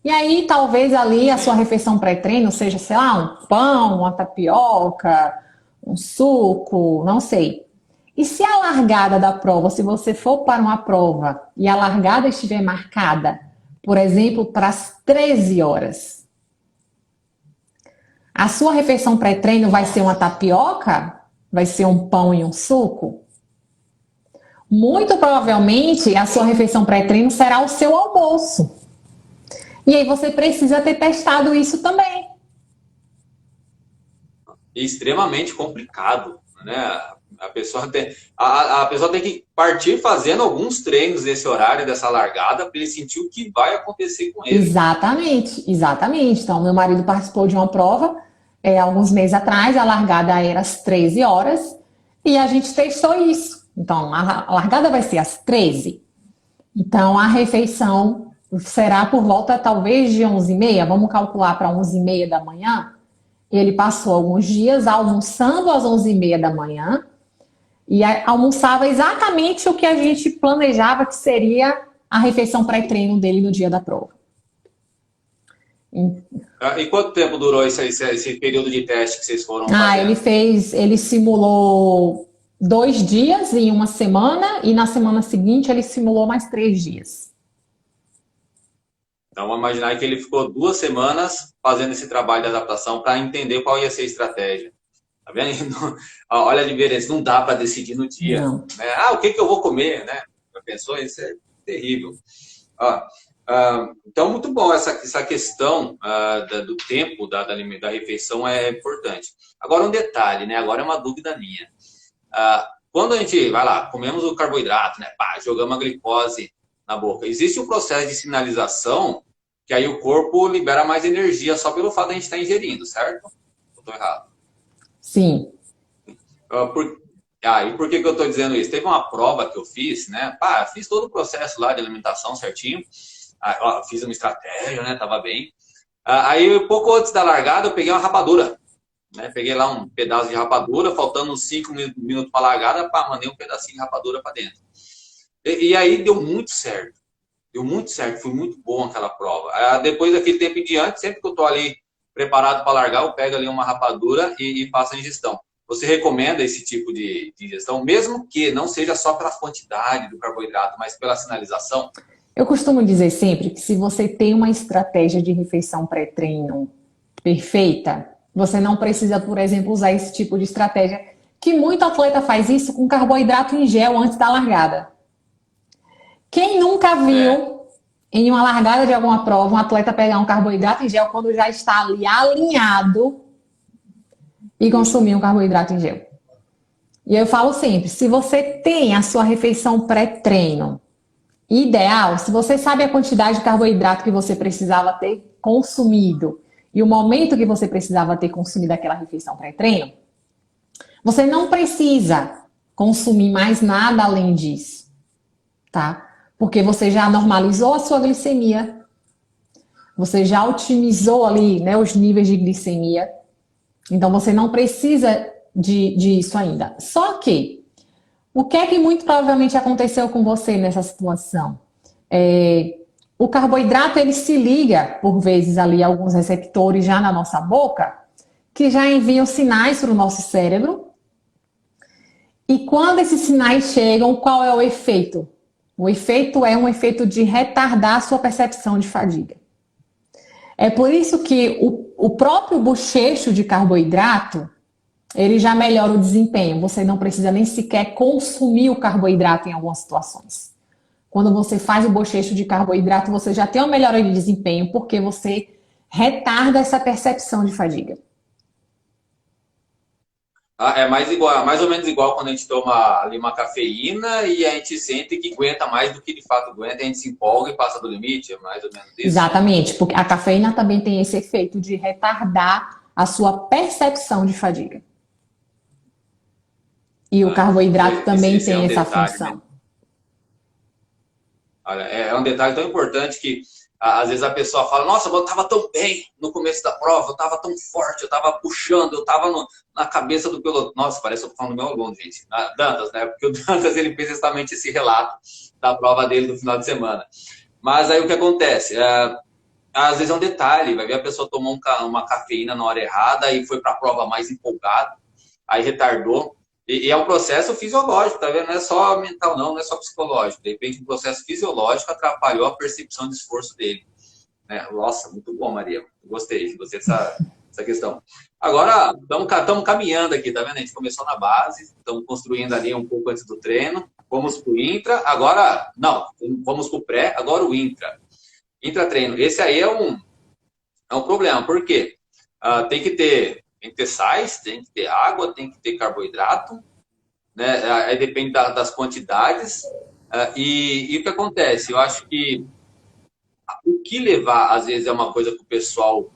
E aí, talvez ali a sua refeição pré-treino seja, sei lá, um pão, uma tapioca, um suco, não sei. E se a largada da prova, se você for para uma prova e a largada estiver marcada, por exemplo, para as 13 horas, a sua refeição pré-treino vai ser uma tapioca? Vai ser um pão e um suco? Muito provavelmente a sua refeição pré-treino será o seu almoço. E aí você precisa ter testado isso também. Extremamente complicado, né? A pessoa tem que partir fazendo alguns treinos nesse horário, dessa largada, para ele sentir o que vai acontecer com ele. Exatamente, exatamente. Então, meu marido participou de uma prova alguns meses atrás, a largada era às 13 horas, e a gente testou isso. Então, a largada vai ser às 13. Então, a refeição será por volta, talvez, de 11h30. Vamos calcular para 11h30 da manhã. Ele passou alguns dias almoçando às 11h30 da manhã e almoçava exatamente o que a gente planejava que seria a refeição pré-treino dele no dia da prova. E quanto tempo durou esse período de teste que vocês foram fazendo? Ele simulou 2 dias em uma semana e na semana seguinte ele simulou mais 3 dias. Então, vamos imaginar que ele ficou 2 semanas fazendo esse trabalho de adaptação para entender qual ia ser a estratégia. Tá vendo? Olha a diferença, não dá para decidir no dia. Né? O que eu vou comer, né? Já pensou? Isso é terrível. Então, muito bom essa questão do tempo da refeição é importante. Agora, um detalhe, né? Agora é uma dúvida minha. Quando a gente vai lá, comemos o carboidrato, né? Jogamos a glicose na boca. Existe um processo de sinalização que aí o corpo libera mais energia só pelo fato de a gente estar ingerindo, certo? Eu estou errado? Sim. E por que eu estou dizendo isso? Teve uma prova que eu fiz, né? Fiz todo o processo lá de alimentação certinho. Fiz uma estratégia, né? Tava bem. Aí, pouco antes da largada, eu peguei uma rapadura. Né? Peguei lá um pedaço de rapadura, faltando uns 5 minutos para a largada, mandei um pedacinho de rapadura para dentro. E aí deu muito certo. Deu muito certo, foi muito bom aquela prova. Depois daquele tempo em diante, sempre que eu estou ali preparado para largar, eu pego ali uma rapadura e faço a ingestão. Você recomenda esse tipo de ingestão, mesmo que não seja só pela quantidade do carboidrato, mas pela sinalização? Eu costumo dizer sempre que se você tem uma estratégia de refeição pré-treino perfeita, você não precisa, por exemplo, usar esse tipo de estratégia, que muito atleta faz isso com carboidrato em gel antes da largada. Quem nunca viu em uma largada de alguma prova um atleta pegar um carboidrato em gel quando já está ali alinhado e consumir um carboidrato em gel? E eu falo sempre, se você tem a sua refeição pré-treino ideal, se você sabe a quantidade de carboidrato que você precisava ter consumido e o momento que você precisava ter consumido aquela refeição pré-treino, você não precisa consumir mais nada além disso, tá? Porque você já normalizou a sua glicemia, você já otimizou ali, né, os níveis de glicemia, então você não precisa disso ainda. Só que, o que é que muito provavelmente aconteceu com você nessa situação? O carboidrato, ele se liga, por vezes, ali a alguns receptores já na nossa boca, que já enviam sinais para o nosso cérebro. E quando esses sinais chegam, qual é o efeito? O efeito é um efeito de retardar a sua percepção de fadiga. É por isso que o próprio bochecho de carboidrato, ele já melhora o desempenho. Você não precisa nem sequer consumir o carboidrato em algumas situações. quando você faz o bochecho de carboidrato, você já tem uma melhora de desempenho, porque você retarda essa percepção de fadiga. É mais ou menos igual quando a gente toma ali uma cafeína e a gente sente que aguenta mais do que de fato aguenta, a gente se empolga e passa do limite, é mais ou menos isso. Exatamente, porque a cafeína também tem esse efeito de retardar a sua percepção de fadiga. E o carboidrato também Esse é tem um essa detalhe, né? função. Olha, é um detalhe tão importante que às vezes a pessoa fala, nossa, eu estava tão bem no começo da prova, eu estava tão forte, eu estava puxando, eu estava na cabeça do piloto. Nossa, parece que eu estou falando do meu aluno, gente. Dantas, né? Porque o Dantas ele fez exatamente esse relato da prova dele do final de semana. Mas aí o que acontece? Às vezes é um detalhe, vai ver a pessoa tomou uma cafeína na hora errada e foi para a prova mais empolgado, aí retardou. E é um processo fisiológico, tá vendo? Não é só mental, não é só psicológico. De repente, um processo fisiológico atrapalhou a percepção de esforço dele. Né? Nossa, muito bom, Maria. Gostei dessa questão. Agora, estamos caminhando aqui, tá vendo? A gente começou na base, estamos construindo ali um pouco antes do treino, fomos para o intra, agora, não, fomos para o pré, agora o intra. Intra-treino. Esse aí é um problema, por quê? Tem que ter sais, tem que ter água, tem que ter carboidrato, né? Aí depende das quantidades. E o que acontece? Eu acho que o que levar, às vezes, é uma coisa que o pessoal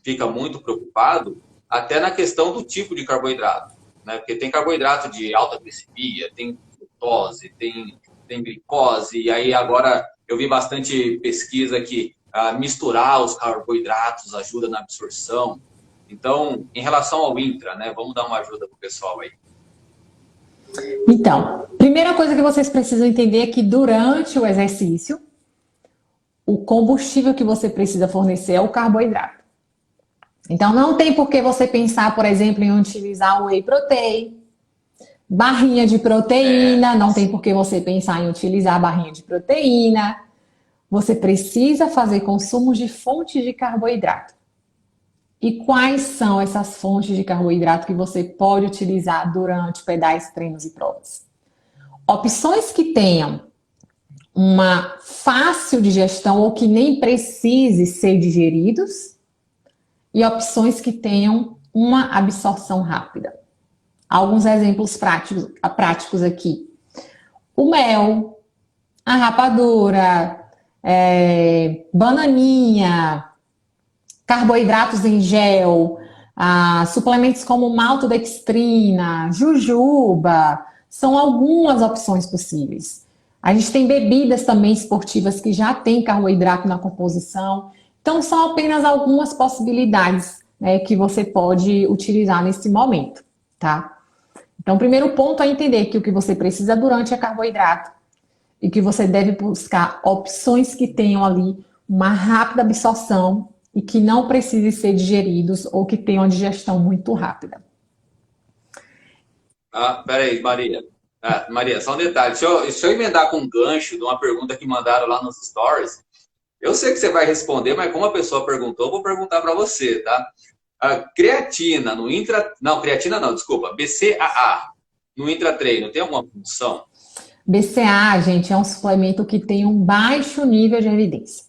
fica muito preocupado, até na questão do tipo de carboidrato. Né? Porque tem carboidrato de alta glicemia, tem frutose, tem glicose, e aí agora eu vi bastante pesquisa que misturar os carboidratos ajuda na absorção. Então, em relação ao intra, né? Vamos dar uma ajuda pro pessoal aí. Então, primeira coisa que vocês precisam entender é que durante o exercício, o combustível que você precisa fornecer é o carboidrato. Então, não tem por que você pensar, por exemplo, em utilizar o whey protein, barrinha de proteína, não tem por que você pensar em utilizar a barrinha de proteína. Você precisa fazer consumo de fontes de carboidrato. E quais são essas fontes de carboidrato que você pode utilizar durante pedais, treinos e provas? Opções que tenham uma fácil digestão ou que nem precise ser digeridos e opções que tenham uma absorção rápida. Alguns exemplos práticos aqui. O mel, a rapadura, bananinha, carboidratos em gel, suplementos como maltodextrina, jujuba, são algumas opções possíveis. A gente tem bebidas também esportivas que já têm carboidrato na composição. Então, são apenas algumas possibilidades, né, que você pode utilizar nesse momento, tá? Então, o primeiro ponto é entender que o que você precisa durante é carboidrato e que você deve buscar opções que tenham ali uma rápida absorção e que não precisem ser digeridos ou que tenham uma digestão muito rápida. Peraí, Maria. Maria, só um detalhe. Deixa eu emendar com um gancho de uma pergunta que mandaram lá nos stories. Eu sei que você vai responder, mas como a pessoa perguntou, eu vou perguntar para você, tá? Creatina no intra... Não, creatina não, desculpa. BCAA no intratreino tem alguma função? BCAA, gente, é um suplemento que tem um baixo nível de evidência.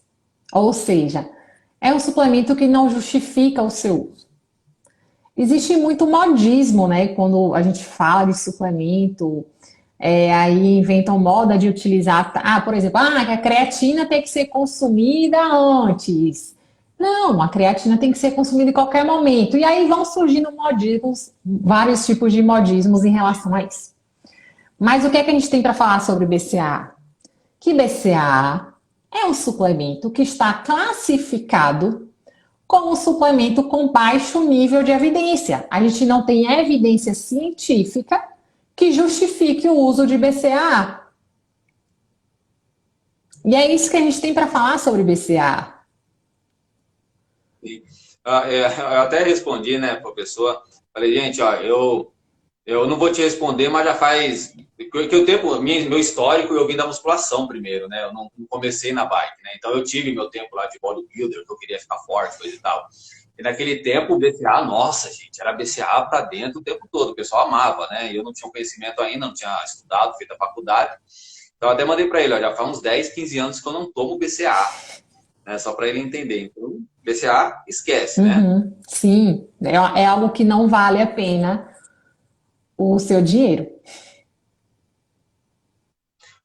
Ou seja, é um suplemento que não justifica o seu uso. Existe muito modismo, né? Quando a gente fala de suplemento, aí inventam moda de utilizar, por exemplo, que a creatina tem que ser consumida antes. Não, a creatina tem que ser consumida em qualquer momento. E aí vão surgindo modismos, vários tipos de modismos em relação a isso. Mas o que é que a gente tem para falar sobre BCAA? Que BCAA é um suplemento que está classificado como um suplemento com baixo nível de evidência. A gente não tem evidência científica que justifique o uso de BCAA. E é isso que a gente tem para falar sobre BCAA. Eu até respondi, né, professor? Falei, gente, ó, eu não vou te responder, mas já faz... Que o tempo, meu histórico, eu vim da musculação primeiro, né? Eu não comecei na bike, né? Então eu tive meu tempo lá de bodybuilder, que eu queria ficar forte, coisa e tal. E naquele tempo o BCA, nossa, gente, era BCA para dentro o tempo todo. O pessoal amava, né? E eu não tinha conhecimento ainda, não tinha estudado, feito a faculdade. Então, eu até mandei para ele, ó, já faz uns 10, 15 anos que eu não tomo BCA, né? Só para ele entender. Então, BCA, esquece, né? Uhum, sim, é algo que não vale a pena o seu dinheiro.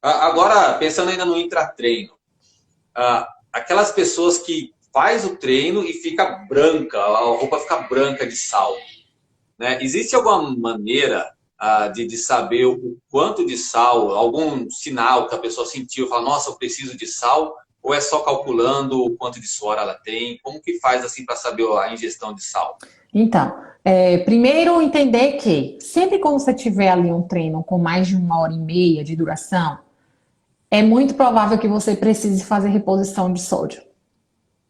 Agora, pensando ainda no intratreino, aquelas pessoas que faz o treino e fica branca, a roupa fica branca de sal, né? Existe alguma maneira de saber o quanto de sal, algum sinal que a pessoa sentiu, fala, nossa, eu preciso de sal, ou é só calculando o quanto de suor ela tem? Como que faz assim para saber a ingestão de sal? Então, primeiro entender que sempre quando você tiver ali um treino com mais de 1 hora e meia de duração, é muito provável que você precise fazer reposição de sódio.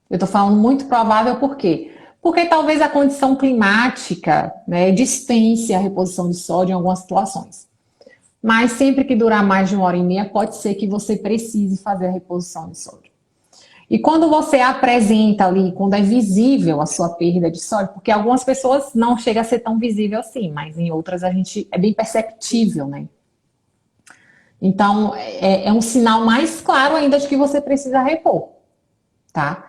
Eu estou falando muito provável por quê? Porque talvez a condição climática, né, dispense a reposição de sódio em algumas situações. Mas sempre que durar mais de 1 hora e meia, pode ser que você precise fazer a reposição de sódio. E quando você apresenta ali, quando é visível a sua perda de sódio, porque algumas pessoas não chega a ser tão visível assim, mas em outras a gente é bem perceptível, né? Então, é um sinal mais claro ainda de que você precisa repor, tá?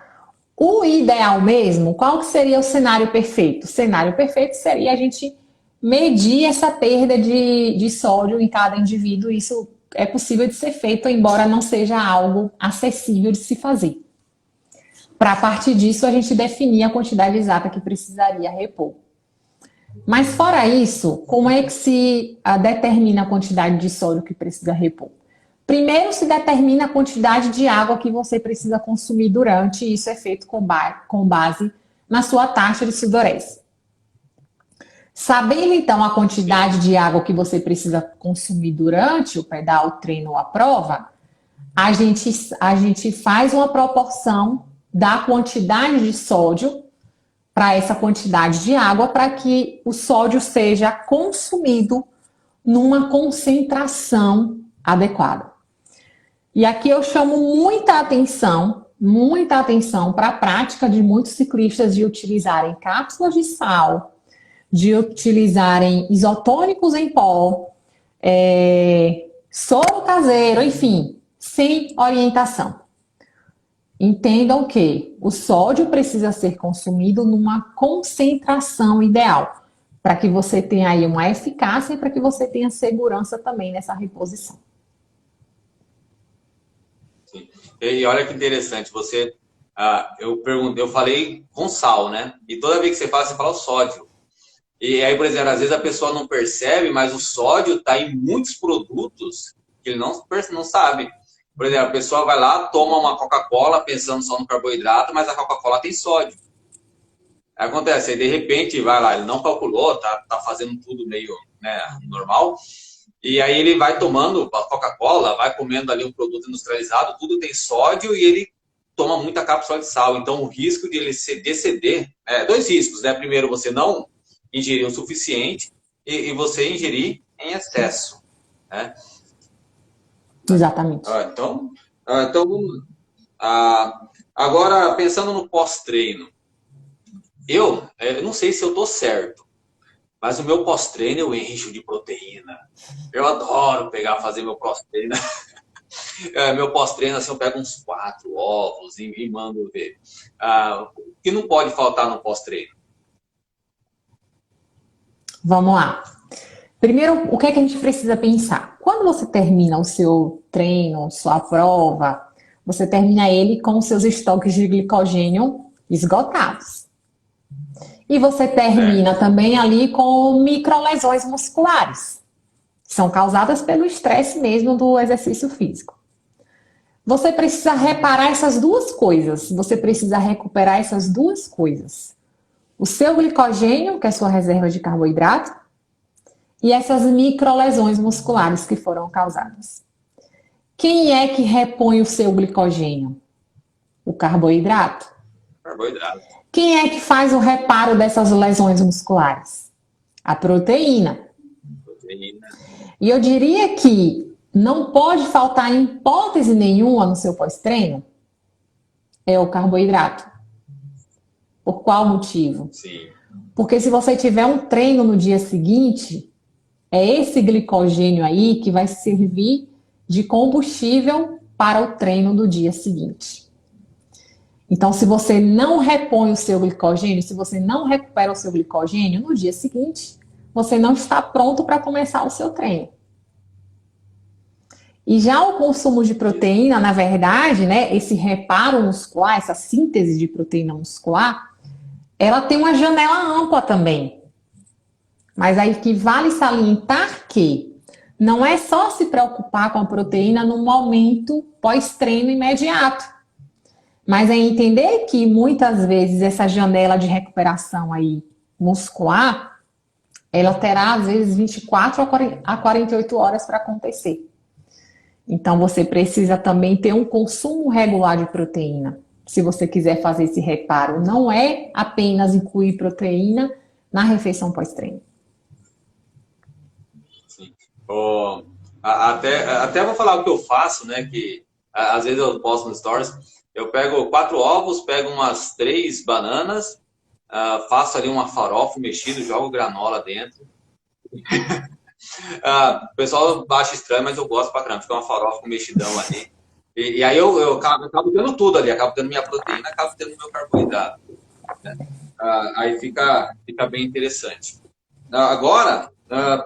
O ideal mesmo, qual que seria o cenário perfeito? O cenário perfeito seria a gente medir essa perda de sódio em cada indivíduo. Isso é possível de ser feito, embora não seja algo acessível de se fazer. Para a partir disso, a gente definir a quantidade exata que precisaria repor. Mas fora isso, como é que se determina a quantidade de sódio que precisa repor? Primeiro se determina a quantidade de água que você precisa consumir durante, e isso é feito com base na sua taxa de sudorese. Sabendo então a quantidade de água que você precisa consumir durante o pedal, o treino ou a prova, a gente faz uma proporção da quantidade de sódio para essa quantidade de água, para que o sódio seja consumido numa concentração adequada. E aqui eu chamo muita atenção para a prática de muitos ciclistas de utilizarem cápsulas de sal, de utilizarem isotônicos em pó, soro caseiro, enfim, sem orientação. Entendam que o sódio precisa ser consumido numa concentração ideal, para que você tenha aí uma eficácia e para que você tenha segurança também nessa reposição. Sim. E olha que interessante, eu falei com sal, né? E toda vez que você fala o sódio. E aí, por exemplo, às vezes a pessoa não percebe, mas o sódio está em muitos produtos que ele não sabe. Por exemplo, a pessoa vai lá, toma uma Coca-Cola pensando só no carboidrato, mas a Coca-Cola tem sódio. Aí acontece, aí de repente vai lá, ele não calculou, tá fazendo tudo meio, né, normal, e aí ele vai tomando a Coca-Cola, vai comendo ali um produto industrializado, tudo tem sódio e ele toma muita cápsula de sal. Então o risco de ele exceder, dois riscos, né? Primeiro, você não ingerir o suficiente e você ingerir em excesso, né? Exatamente. Então, agora pensando no pós-treino, eu não sei se eu tô certo, mas o meu pós-treino eu encho de proteína. Eu adoro fazer meu pós-treino. Meu pós-treino, assim, eu pego uns 4 ovos e mando ver. O que não pode faltar no pós-treino? Vamos lá. Primeiro, o que é que a gente precisa pensar? Quando você termina o seu treino, sua prova, você termina ele com os seus estoques de glicogênio esgotados. E você termina também ali com microlesões musculares. São causadas pelo estresse mesmo do exercício físico. Você precisa reparar essas duas coisas. Você precisa recuperar essas duas coisas. O seu glicogênio, que é a sua reserva de carboidrato, e essas microlesões musculares que foram causadas. Quem é que repõe o seu glicogênio? O carboidrato. Carboidrato. Quem é que faz o reparo dessas lesões musculares? A proteína. E eu diria que não pode faltar em hipótese nenhuma no seu pós-treino é o carboidrato. Por qual motivo? Sim. Porque se você tiver um treino no dia seguinte, é esse glicogênio aí que vai servir de combustível para o treino do dia seguinte. Então, se você não repõe o seu glicogênio, se você não recupera o seu glicogênio no dia seguinte, você não está pronto para começar o seu treino. E já o consumo de proteína, na verdade, né, esse reparo muscular, essa síntese de proteína muscular, ela tem uma janela ampla também. Mas aí que vale salientar que não é só se preocupar com a proteína no momento pós-treino imediato. Mas é entender que muitas vezes essa janela de recuperação aí muscular, ela terá às vezes 24 a 48 horas para acontecer. Então, você precisa também ter um consumo regular de proteína. Se você quiser fazer esse reparo, não é apenas incluir proteína na refeição pós-treino. Sim. Até vou falar o que eu faço, né? Que às vezes eu posto no Stories. Eu pego 4 ovos, pego umas 3 bananas, faço ali uma farofa mexida, jogo granola dentro. O pessoal acha estranho, mas eu gosto pra caramba. Fica uma farofa com mexidão ali. E aí eu acabo tendo tudo ali. Acabo tendo minha proteína, acabo tendo meu carboidrato. Né? Aí fica bem interessante. Agora,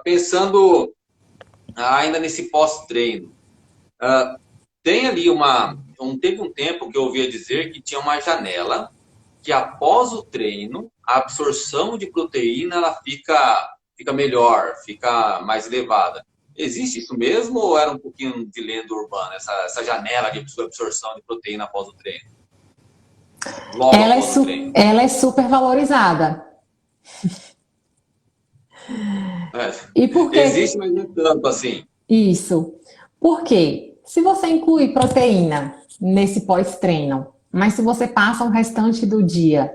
pensando ainda nesse pós-treino. Tem ali teve um tempo que eu ouvia dizer que tinha uma janela que após o treino, a absorção de proteína ela fica melhor, fica mais elevada. Existe isso mesmo ou era um pouquinho de lenda urbana, essa janela de absorção de proteína após o treino? Logo após o treino. Ela é super valorizada. E por quê? Existe, mas não tanto assim. Isso. Por quê? Se você inclui proteína nesse pós-treino, mas se você passa o restante do dia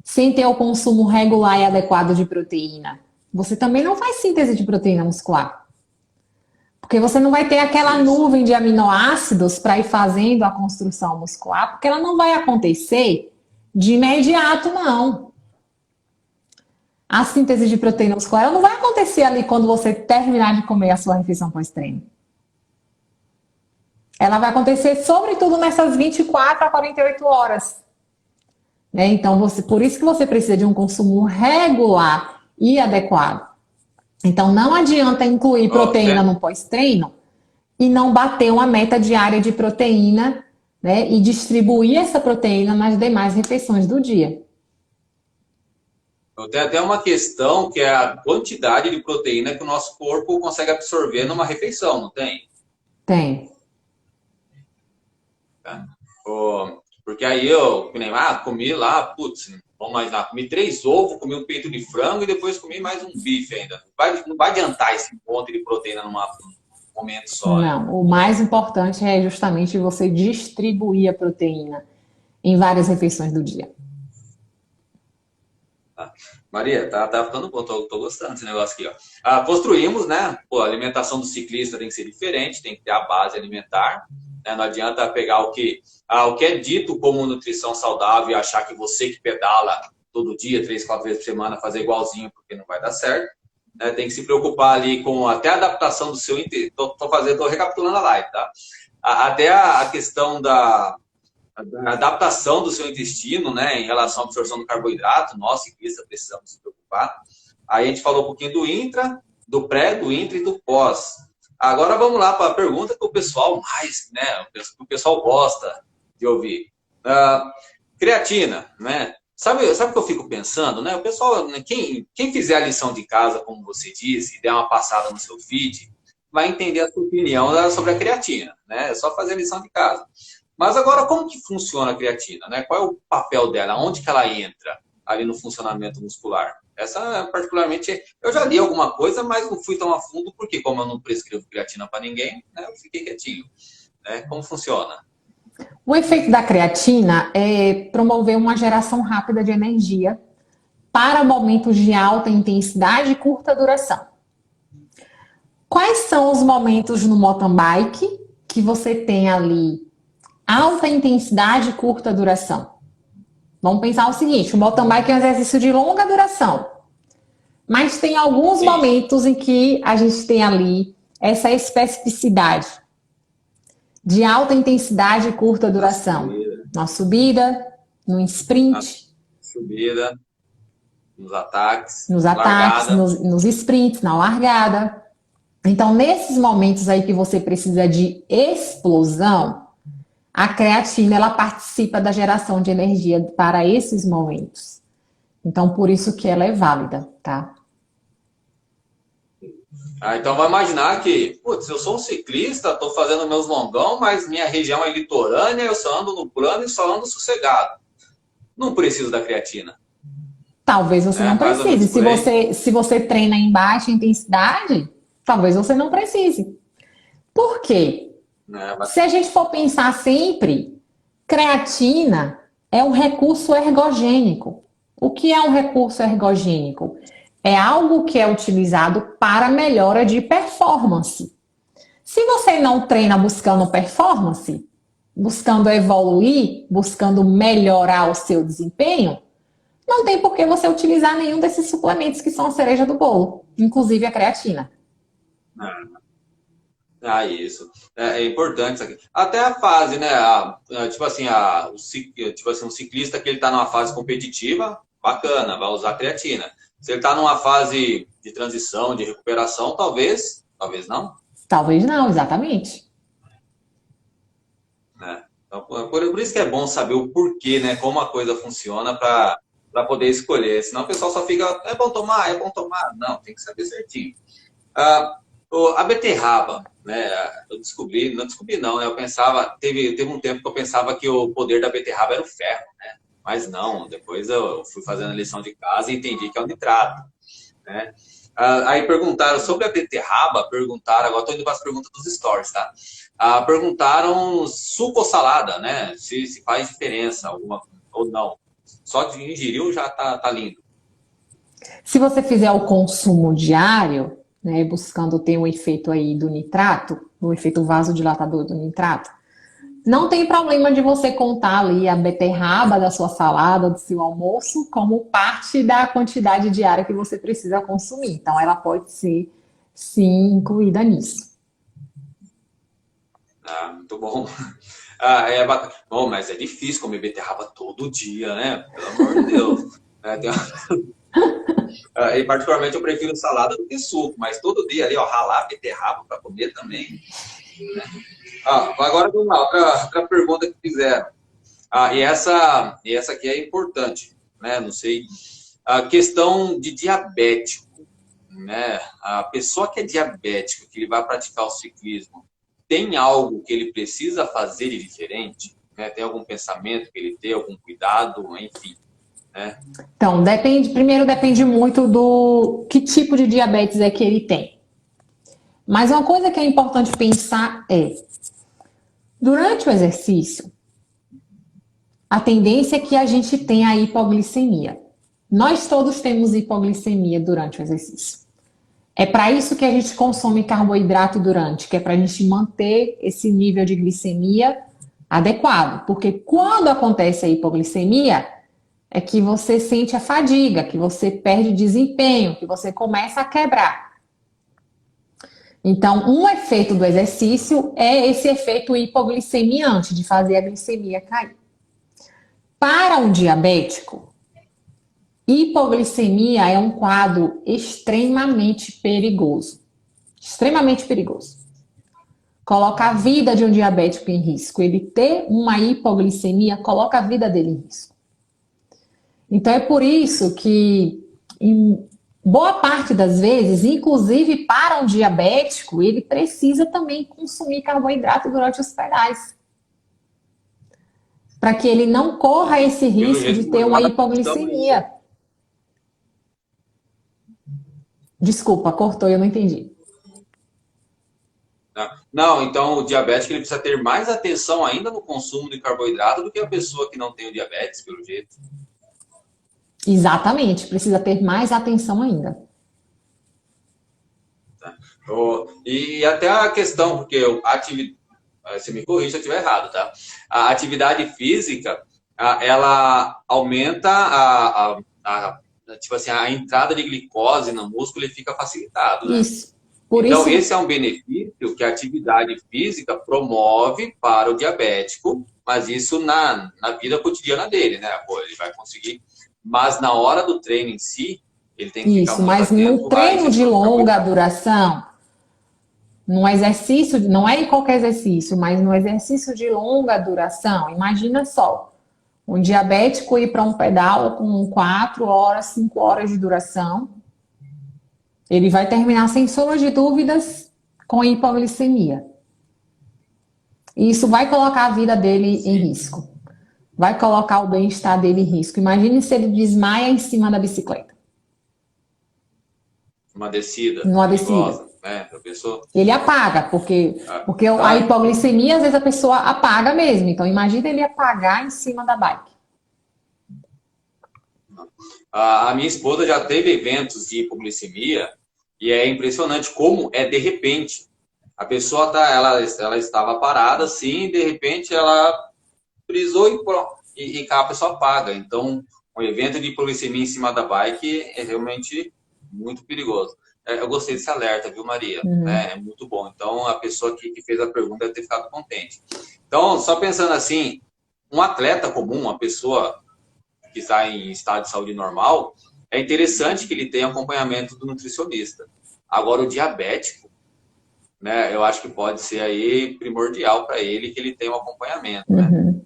sem ter o consumo regular e adequado de proteína, você também não faz síntese de proteína muscular. Porque você não vai ter aquela nuvem de aminoácidos para ir fazendo a construção muscular, porque ela não vai acontecer de imediato, não. A síntese de proteína muscular ela não vai acontecer ali quando você terminar de comer a sua refeição pós-treino. Ela vai acontecer, sobretudo, nessas 24 a 48 horas. Né? Então, por isso que você precisa de um consumo regular e adequado. Então, não adianta incluir proteína no pós-treino e não bater uma meta diária de proteína, né? E distribuir essa proteína nas demais refeições do dia. Tem até uma questão que é a quantidade de proteína que o nosso corpo consegue absorver numa refeição, não tem? Tem. Porque aí comi lá, putz, vamos imaginar, comi 3 ovos, comi um peito de frango e depois comi mais um bife ainda. Não vai adiantar esse ponto de proteína num momento só. Não, né? O mais importante é justamente você distribuir a proteína em várias refeições do dia. Maria, tá ficando bom, tô gostando desse negócio aqui, ó. Construímos, né? A alimentação do ciclista tem que ser diferente, tem que ter a base alimentar. Né? Não adianta pegar o que é dito como nutrição saudável e achar que você que pedala todo dia, 3, 4 vezes por semana, fazer igualzinho, porque não vai dar certo. Né? Tem que se preocupar ali com até a adaptação do seu... Tô recapitulando a live, tá? Até a questão da adaptação do seu intestino, né, em relação à absorção do carboidrato. Nós, ciclistas, precisamos se preocupar. Aí a gente falou um pouquinho do intra, do pré, do intra e do pós. Agora vamos lá para a pergunta que o pessoal mais, né, que o pessoal gosta de ouvir. Creatina, né? Sabe o que eu fico pensando, né? O pessoal, quem fizer a lição de casa, como você disse, e der uma passada no seu feed, vai entender a sua opinião sobre a creatina, né? É só fazer a lição de casa. Mas agora, como que funciona a creatina, né? Qual é o papel dela? Onde que ela entra ali no funcionamento muscular? Essa, particularmente, eu já li alguma coisa, mas não fui tão a fundo, porque como eu não prescrevo creatina para ninguém, né, eu fiquei quietinho. Né? Como funciona? O efeito da creatina é promover uma geração rápida de energia para momentos de alta intensidade e curta duração. Quais são os momentos no mountain bike que você tem ali alta intensidade e curta duração? Vamos pensar o seguinte, o mountain bike é um exercício de longa duração, mas tem alguns momentos em que a gente tem ali essa especificidade de alta intensidade e curta duração. Na subida, no sprint. Subida, nos ataques, nos sprints, na largada. Então, nesses momentos aí que você precisa de explosão, a creatina ela participa da geração de energia para esses momentos. Então, por isso que ela é válida, tá? Então, vai imaginar que, putz, eu sou um ciclista, estou fazendo meus longão, mas minha região é litorânea, eu só ando no plano e só ando sossegado. Não preciso da creatina. Talvez você não precise. Se você treina em baixa intensidade, talvez você não precise. Por quê? Se a gente for pensar sempre, creatina é um recurso ergogênico. O que é um recurso ergogênico? É algo que é utilizado para melhora de performance. Se você não treina buscando performance, buscando evoluir, buscando melhorar o seu desempenho, não tem por que você utilizar nenhum desses suplementos que são a cereja do bolo, inclusive a creatina. Isso. É importante isso aqui. Até a fase, né? Um ciclista que ele está numa fase competitiva, bacana, vai usar creatina. Se ele está numa fase de transição, de recuperação, talvez não. Talvez não, exatamente. Então, por isso que é bom saber o porquê, né? Como a coisa funciona para poder escolher. Senão o pessoal só fica, é bom tomar. Não, tem que saber certinho. A beterraba, né? Eu pensava, teve um tempo que eu pensava que o poder da beterraba era o ferro, né? Mas não, depois eu fui fazendo a lição de casa e entendi que é o nitrato, né? Aí perguntaram sobre a beterraba, agora estou indo para as perguntas dos stories, tá? Perguntaram suco ou salada, né? Se faz diferença alguma ou não. Só de ingerir já tá lindo. Se você fizer o consumo diário, né, buscando ter um efeito aí do nitrato, o efeito vasodilatador do nitrato, não tem problema de você contar ali a beterraba da sua salada, do seu almoço, como parte da quantidade diária que você precisa consumir. Então, ela pode ser, sim, incluída nisso. Muito bom. Bacana. Bom, mas é difícil comer beterraba todo dia, né? Pelo amor de Deus. E particularmente eu prefiro salada do que suco, mas todo dia ali, ralar beterraba para comer também. Né? Agora vamos lá, outra pergunta que fizeram. E essa aqui é importante, né? Não sei. A questão de diabético, né? A pessoa que é diabética, que ele vai praticar o ciclismo, tem algo que ele precisa fazer de diferente? Né? Tem algum pensamento que ele tem, algum cuidado, enfim. Né? Então, primeiro depende muito do que tipo de diabetes é que ele tem. Mas uma coisa que é importante pensar é, durante o exercício, a tendência é que a gente tenha a hipoglicemia. Nós todos temos hipoglicemia durante o exercício. É para isso que a gente consome carboidrato durante, que é para a gente manter esse nível de glicemia adequado. Porque quando acontece a hipoglicemia, é que você sente a fadiga, que você perde desempenho, que você começa a quebrar. Então, um efeito do exercício é esse efeito hipoglicemiante, de fazer a glicemia cair. Para um diabético, hipoglicemia é um quadro extremamente perigoso. Extremamente perigoso. Coloca a vida de um diabético em risco. Ele ter uma hipoglicemia coloca a vida dele em risco. Então, é por isso que, em boa parte das vezes, inclusive para um diabético, ele precisa também consumir carboidrato durante os pedais. Para que ele não corra esse risco de ter uma hipoglicemia. Desculpa, cortou, eu não entendi. Não, então o diabético ele precisa ter mais atenção ainda no consumo de carboidrato do que a pessoa que não tem o diabetes, pelo jeito. Exatamente, precisa ter mais atenção ainda. E até a questão, porque você me corrija se eu estiver errado, tá? A atividade física, ela aumenta tipo assim, a entrada de glicose no músculo e fica facilitado, né? Isso. Por Então, isso, esse é um benefício que a atividade física promove para o diabético, mas isso na vida cotidiana dele, né? Pô, ele vai conseguir. Mas na hora do treino em si, ele tem que ficar isso, muito mas no atento à treino de ingestão de longa carboidrato. duração, no exercício, não é em qualquer exercício, mas no exercício de longa duração, imagina só, um diabético ir para um pedal com 4 horas, 5 horas de duração, ele vai terminar, sem sombra de dúvidas, com hipoglicemia. E isso vai colocar a vida dele em Sim, risco. Vai colocar o bem-estar dele em risco. Imagine se ele desmaia em cima da bicicleta, uma descida numa descida. perigosa, né? A pessoa. Ele apaga, porque a Ah, hipoglicemia, às vezes a pessoa apaga mesmo. Então, imagina ele apagar em cima da bike. a minha esposa já teve eventos de hipoglicemia e é impressionante como é de repente. A pessoa ela estava parada assim, e de repente ela brisou e pronto. E a pessoa paga. Então, um evento de hipoglicemia em cima da bike é realmente muito perigoso. Eu gostei desse alerta, viu, Maria? Uhum. É muito bom. Então, a pessoa que fez a pergunta deve ter ficado contente. Então, só pensando assim, um atleta comum, uma pessoa que está em estado de saúde normal, é interessante que ele tenha acompanhamento do nutricionista. Agora, o diabético, né, eu acho que pode ser aí primordial para ele que ele tenha um acompanhamento, né? Uhum.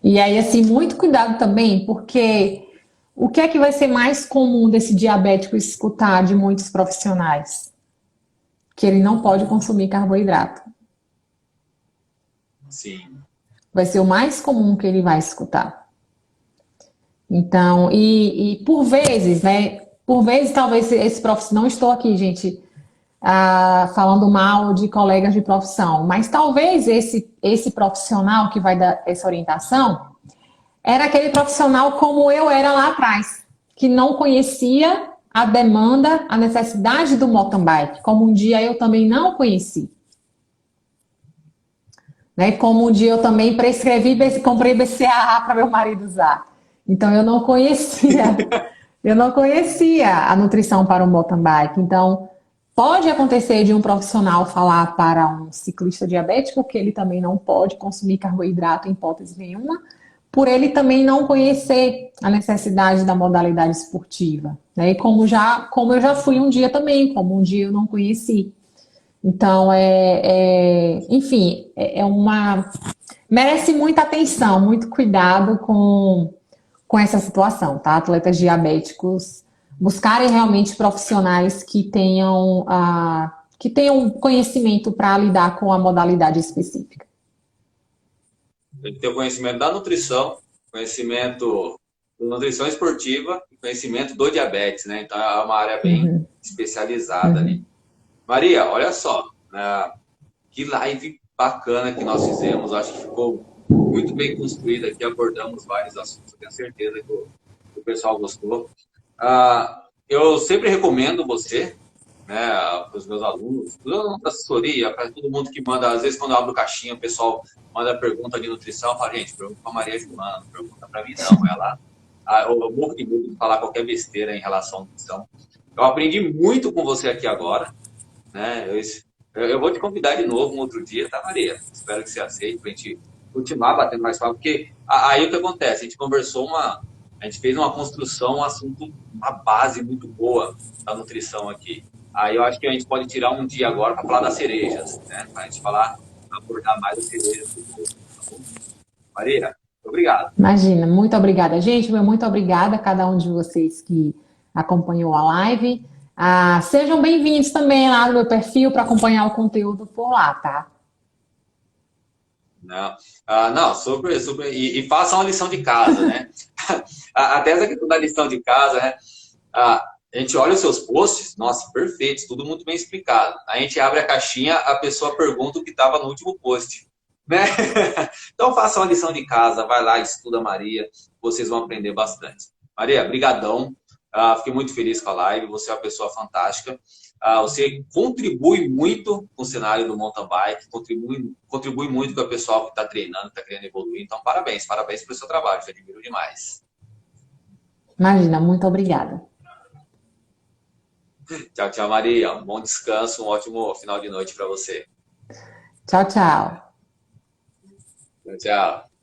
E aí, assim, muito cuidado também, porque o que é que vai ser mais comum desse diabético escutar de muitos profissionais? Que ele não pode consumir carboidrato. Sim. Vai ser o mais comum que ele vai escutar. Então, e por vezes, né? Por vezes, talvez esse profissional, não estou aqui, gente, falando mal de colegas de profissão, mas talvez esse profissional que vai dar essa orientação era aquele profissional como eu era lá atrás, que não conhecia a demanda, a necessidade do mountain bike, como um dia eu também não conheci. Né? Como um dia eu também comprei BCAA para meu marido usar. Então eu não conhecia a nutrição para o mountain bike. Então, pode acontecer de um profissional falar para um ciclista diabético que ele também não pode consumir carboidrato em hipótese nenhuma, por ele também não conhecer a necessidade da modalidade esportiva. Né? E como eu já fui um dia também, como um dia eu não conheci. Então, enfim, merece muita atenção, muito cuidado com essa situação, tá? Atletas diabéticos buscarem realmente profissionais que tenham conhecimento para lidar com a modalidade específica. Tem que ter o conhecimento da nutrição, conhecimento da nutrição esportiva e conhecimento do diabetes, né? Então é uma área bem Uhum, especializada ali. uhum. Maria, olha só, né? Que live bacana que nós fizemos. Acho que ficou muito bem construída aqui, abordamos vários assuntos, eu tenho certeza que o pessoal gostou. Eu sempre recomendo você, né, para os meus alunos, da assessoria, para todo mundo que manda, às vezes quando eu abro caixinha, o pessoal manda pergunta de nutrição, eu falo, gente, pergunta para a Maria Joana, não pergunta para mim não, ela, eu morro de medo de falar qualquer besteira em relação à nutrição. Eu aprendi muito com você aqui agora, né, eu vou te convidar de novo um outro dia, tá, Maria? Espero que você aceite para a gente continuar batendo mais papo, porque aí o que acontece? A gente conversou a gente fez uma construção, um assunto, uma base muito boa da nutrição aqui. Aí eu acho que a gente pode tirar um dia agora para falar das cerejas, né? Para a gente falar, abordar mais as cerejas do bolo, tá bom? Maria, obrigado. Imagina, muito obrigada, gente. Muito obrigada a cada um de vocês que acompanhou a live. Sejam bem-vindos também lá no meu perfil para acompanhar o conteúdo por lá, tá? Não, não, super, e façam a lição de casa, né? Até essa questão da lição de casa, né? A gente olha os seus posts, nossa, perfeitos, tudo muito bem explicado. A gente abre a caixinha, a pessoa pergunta o que estava no último post, né? Então façam a lição de casa, vai lá, estuda Maria, vocês vão aprender bastante. Maria, brigadão, fiquei muito feliz com a live, você é uma pessoa fantástica. Você contribui muito com o cenário do mountain bike, contribui muito com o pessoal que está treinando, que está querendo evoluir. Então, parabéns pelo seu trabalho, te admiro demais. Imagina, muito obrigada. Tchau, tchau, Maria. Um bom descanso, um ótimo final de noite para você. Tchau, tchau. Tchau, tchau.